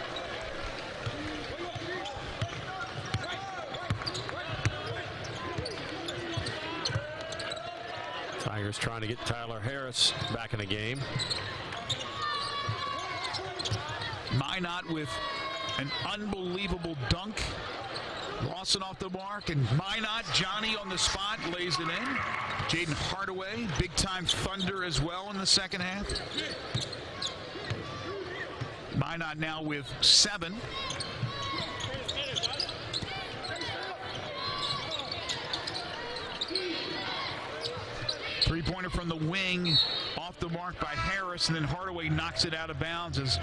Tigers trying to get Tyler Harris back in the game. Minott with an unbelievable dunk. Lawson off the mark, and Minott, Johnny on the spot, lays it in. Jayden Hardaway, big-time thunder as well in the second half. Minott now with 7. Three-pointer from the wing, off the mark by Harris, and then Hardaway knocks it out of bounds as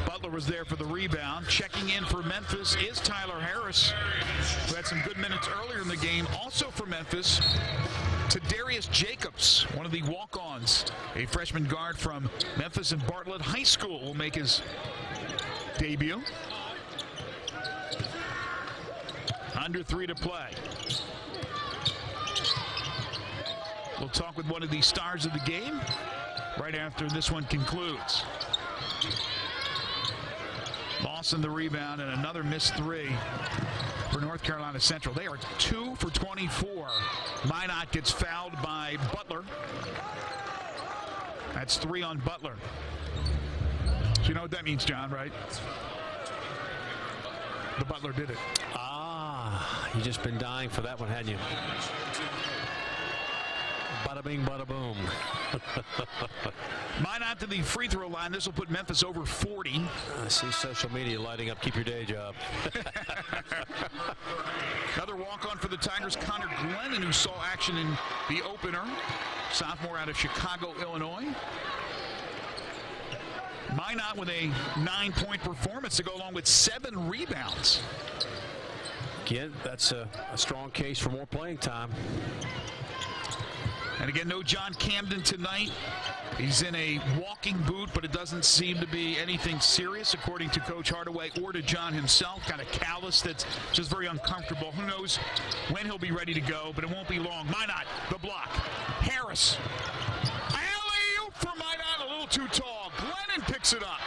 Butler was there for the rebound. Checking in for Memphis is Tyler Harris, who had some good minutes earlier in the game. Also for Memphis, Tadarius Jacobs, one of the walk-ons, a freshman guard from Memphis and Bartlett High School, will make his debut. Under 3 to play. We'll talk with one of the stars of the game right after this one concludes. Lawson the rebound, and another missed 3 for North Carolina Central. They are 2 for 24. Minott gets fouled by Butler. That's 3 on Butler. So you know what that means, John, right? The Butler did it. Ah, you just been dying for that one, hadn't you? Bada bing, bada boom. Minott to the free throw line. This will put Memphis over 40. I see social media lighting up. Keep your day job. Another walk-on for the Tigers, Connor Glennon, who saw action in the opener. Sophomore out of Chicago, Illinois. Minott with a 9-point performance to go along with 7 rebounds. Again, that's a strong case for more playing time. And again, no John Camden tonight. He's in a walking boot, but it doesn't seem to be anything serious, according to Coach Hardaway or to John himself. Kind of callous, that's just very uncomfortable. Who knows when he'll be ready to go, but it won't be long. Minott, the block. Harris. Alley-oop for Minott, a little too tall. Glennon picks it up.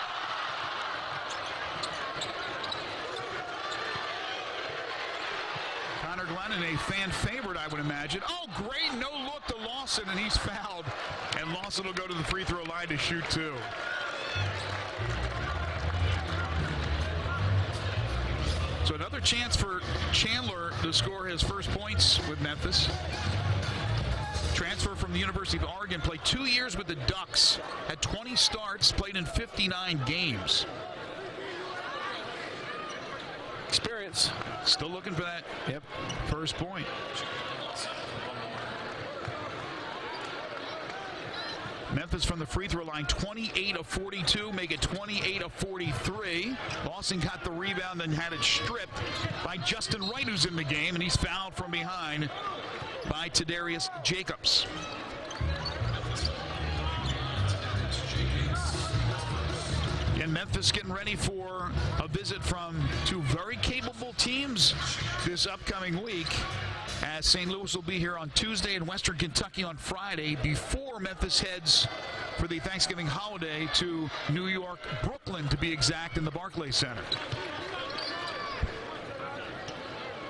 Connor Glennon, a fan favorite, I would imagine. Oh, great no look to Lawson, and he's fouled. And Lawson will go to the free throw line to shoot two. So another chance for Chandler to score his first points with Memphis. Transfer from the University of Oregon, played 2 years with the Ducks, had 20 starts, played in 59 games. Experience. Still looking for that first point. Memphis from the free throw line, 28 of 42, make it 28 of 43. Lawson got the rebound and had it stripped by Justin Wright, who's in the game, and he's fouled from behind by Tadarius Jacobs. And Memphis getting ready for a visit from two very capable teams this upcoming week, as St. Louis will be here on Tuesday and Western Kentucky on Friday before Memphis heads for the Thanksgiving holiday to New York, Brooklyn to be exact, in the Barclays Center.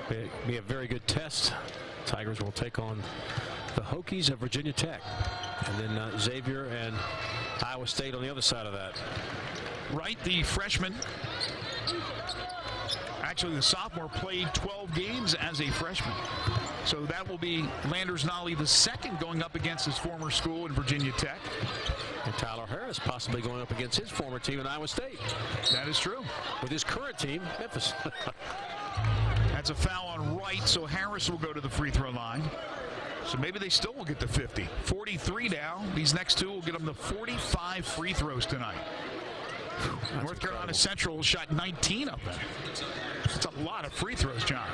It'll be a very good test. Tigers will take on the Hokies of Virginia Tech, and then Xavier and Iowa State on the other side of that. Wright, the freshman, actually the sophomore, played 12 games as a freshman. So that will be Landers Nolley II going up against his former school in Virginia Tech. And Tyler Harris possibly going up against his former team in Iowa State. That is true. With his current team, Memphis. That's a foul on Wright, so Harris will go to the free throw line. So maybe they still will get to 50. 43 now. These next two will get them to 45 free throws tonight. North Carolina Central shot 19 of them. That's a lot of free throws, John.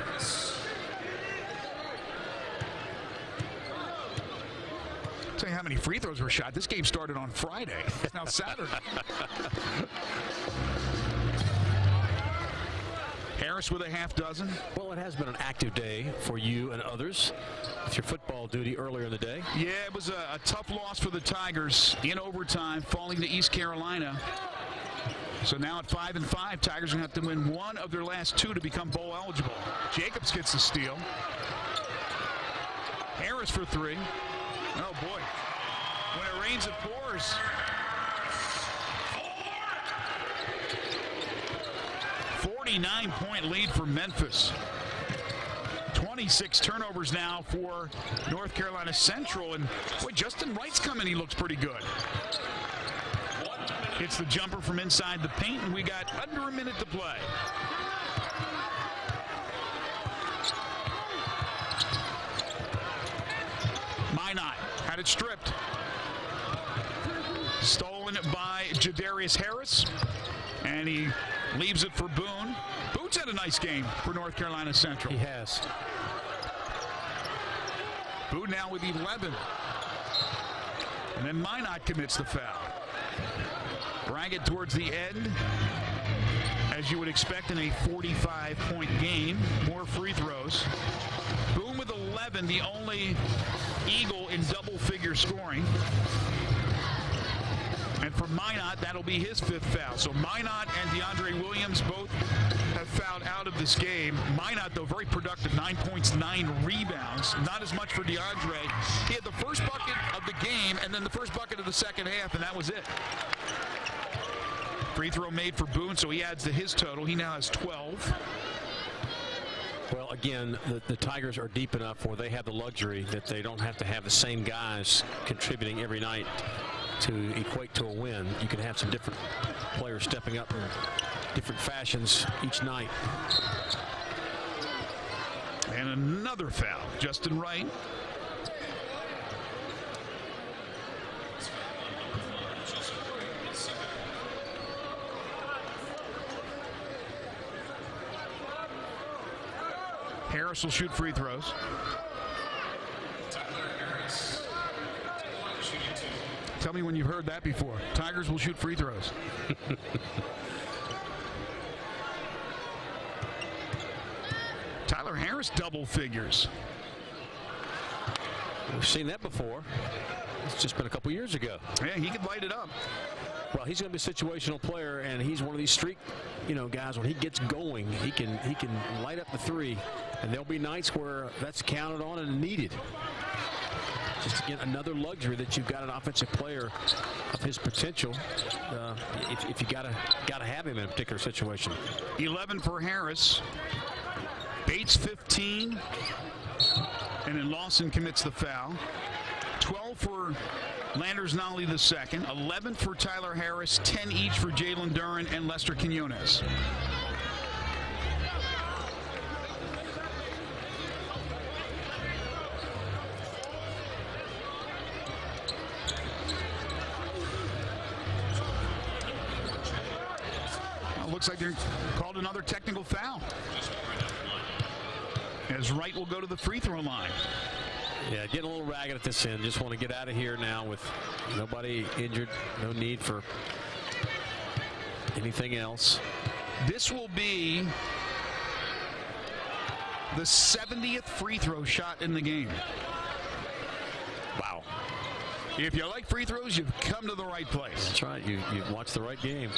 I'll tell you how many free throws were shot. This game started on Friday. It's now Saturday. Harris with a half dozen. Well, it has been an active day for you and others with your football duty earlier in the day. Yeah, it was a tough loss for the Tigers in overtime, falling to East Carolina. So now at 5-5, Tigers are going to have to win one of their last two to become bowl eligible. Jacobs gets the steal. Harris for three. Oh, boy. When it rains, it pours. 49-point lead for Memphis. 26 turnovers now for North Carolina Central. And, boy, Justin Wright's coming. He looks pretty good. It's the jumper from inside the paint, and we got under a minute to play. Minott had it stripped. Stolen by Tadarius Harris, and he leaves it for Boone. Boone's had a nice game for North Carolina Central. He has. Boone now with 11. And then Minott commits the foul. Braggett towards the end, as you would expect in a 45-point game. More free throws. Boone with 11, the only Eagle in double-figure scoring. And for Minott, that'll be his fifth foul. So Minott and DeAndre Williams both have fouled out of this game. Minott, though, very productive, 9 points, 9 rebounds. Not as much for DeAndre. He had the first bucket of the game and then the first bucket of the second half, and that was it. Free throw made for Boone, so he adds to his total. He now has 12. Well, again, the Tigers are deep enough where they have the luxury that they don't have to have the same guys contributing every night to equate to a win. You can have some different players stepping up in different fashions each night. And another foul. Justin Wright. Harris will shoot free throws. Tell Tell me when you've heard that before. Tigers will shoot free throws. Tyler Harris double figures. We've seen that before. It's just been a couple years ago. Yeah, he could light it up. Well, he's going to be a situational player, and he's one of these streak, guys. When he gets going, he can light up the three, and there'll be nights where that's counted on and needed. Just again, another luxury that you've got an offensive player of his potential. If you gotta have him in a particular situation. 11 for Harris. Bates 15, and then Lawson commits the foul. 12 for Landers Nolley II, 11 for Tyler Harris, 10 each for Jalen Duren and Lester Quinones. Looks like they're called another technical foul, as Wright will go to the free throw line. Yeah, getting a little ragged at this end. Just want to get out of here now with nobody injured. No need for anything else. This will be the 70th free throw shot in the game. Wow. If you like free throws, you've come to the right place. That's right. You've watched the right game.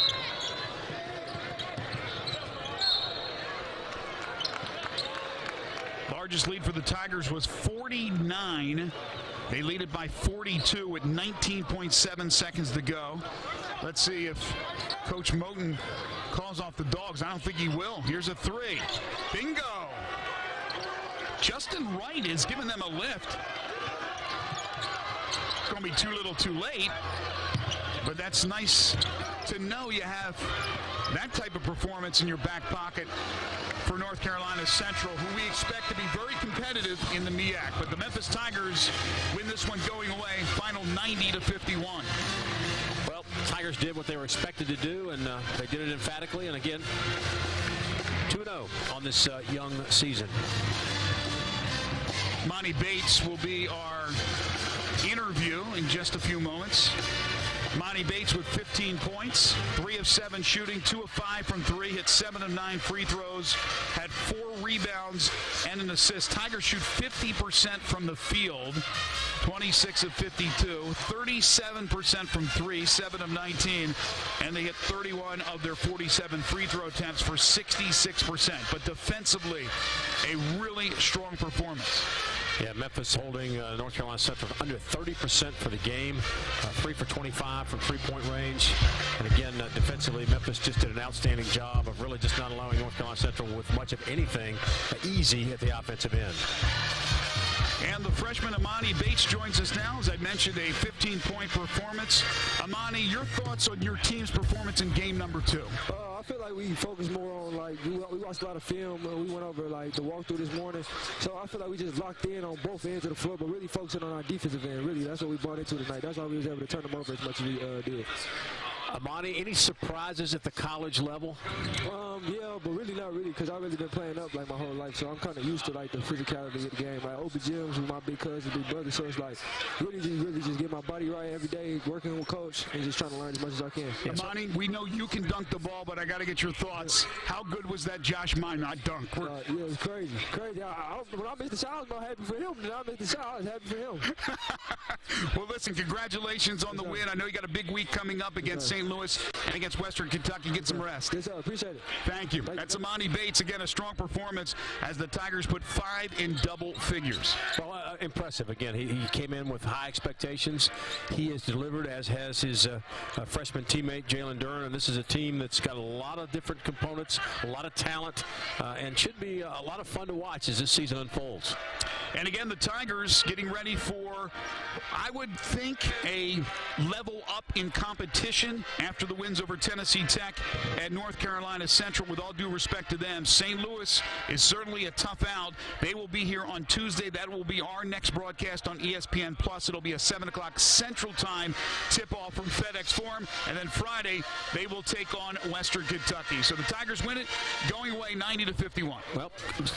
Largest lead for the Tigers was 49. They lead it by 42 with 19.7 seconds to go. Let's see if Coach Moten calls off the Dogs. I don't think he will. Here's a three. Bingo! Justin Wright is giving them a lift. It's going to be too little too late, but that's nice to know you have that type of performance in your back pocket for North Carolina Central, who we expect to be very competitive in the MEAC. But the Memphis Tigers win this one going away, final 90-51. Well, Tigers did what they were expected to do, and they did it emphatically. And again, 2-0 on this young season. Emoni Bates will be our interview in just a few moments. Emoni Bates with 15 points, 3 of 7 shooting, 2 of 5 from 3, hit 7 of 9 free throws, had 4 rebounds and an assist. Tigers shoot 50% from the field, 26 of 52, 37% from 3, 7 of 19, and they hit 31 of their 47 free throw attempts for 66%. But defensively, a really strong performance. Yeah, Memphis holding North Carolina Central under 30% for the game, 3 for 25 from three-point range. And again, defensively, Memphis just did an outstanding job of really just not allowing North Carolina Central with much of anything easy at the offensive end. And the freshman Emoni Bates joins us now. As I mentioned, a 15-point performance. Emoni, your thoughts on your team's performance in game number 2? I feel like we focus more on, like, we watched a lot of film. We went over, like, the walkthrough this morning. So I feel like we just locked in on both ends of the floor, but really focusing on our defensive end. Really, that's what we brought into tonight. That's why we was able to turn them over as much as we did. Emoni, any surprises at the college level? Yeah, but really not really, because I've really been playing up like my whole life, so I'm kind of used to like the physicality of the game. Like Obi Jims with my big cousin, big brother, so it's like really just get my body right every day, working with coach, and just trying to learn as much as I can. Emoni, we know you can dunk the ball, but I got to get your thoughts. How good was that Josh Minott dunk? Yeah, it was crazy. When I missed the shot, I was more happy for him. When I missed the shot, I was happy for him. Well, listen, congratulations on the win. I know you got a big week coming up against St. Louis and against Western Kentucky. Get some rest. Yes, sir. Appreciate it. Thank you. That's Emoni Bates. Again, a strong performance as the Tigers put 5 in double figures. Well, impressive. Again, he came in with high expectations. He has delivered, as has his freshman teammate, Jalen Duren. And this is a team that's got a lot of different components, a lot of talent, and should be a lot of fun to watch as this season unfolds. And again, the Tigers getting ready for, I would think, a level up in competition after the wins over Tennessee Tech and North Carolina Central. With all due respect to them, St. Louis is certainly a tough out. They will be here on Tuesday. That will be our next broadcast on ESPN+. It'll be a 7 o'clock Central Time tip-off from FedEx Forum. And then Friday, they will take on Western Kentucky. So the Tigers win it, going away 90-51. Well,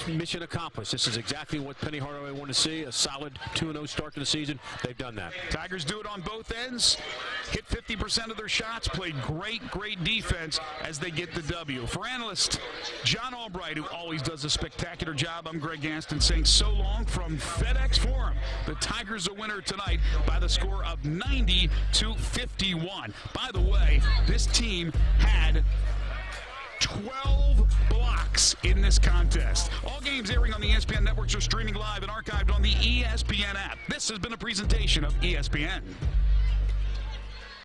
mission accomplished. This is exactly what Penny Hardaway everybody wanted to see, a solid 2-0 start to the season. They've done that. Tigers do it on both ends. Hit 50% of their shots, played great defense as they get the W. For analyst John Albright, who always does a spectacular job, I'm Greg Gaston saying so long from FedEx Forum. The Tigers a winner tonight by the score of 90-51. By the way, this team had 12 blocks in this contest. All games airing on the ESPN networks are streaming live and archived on the ESPN app. This has been a presentation of ESPN.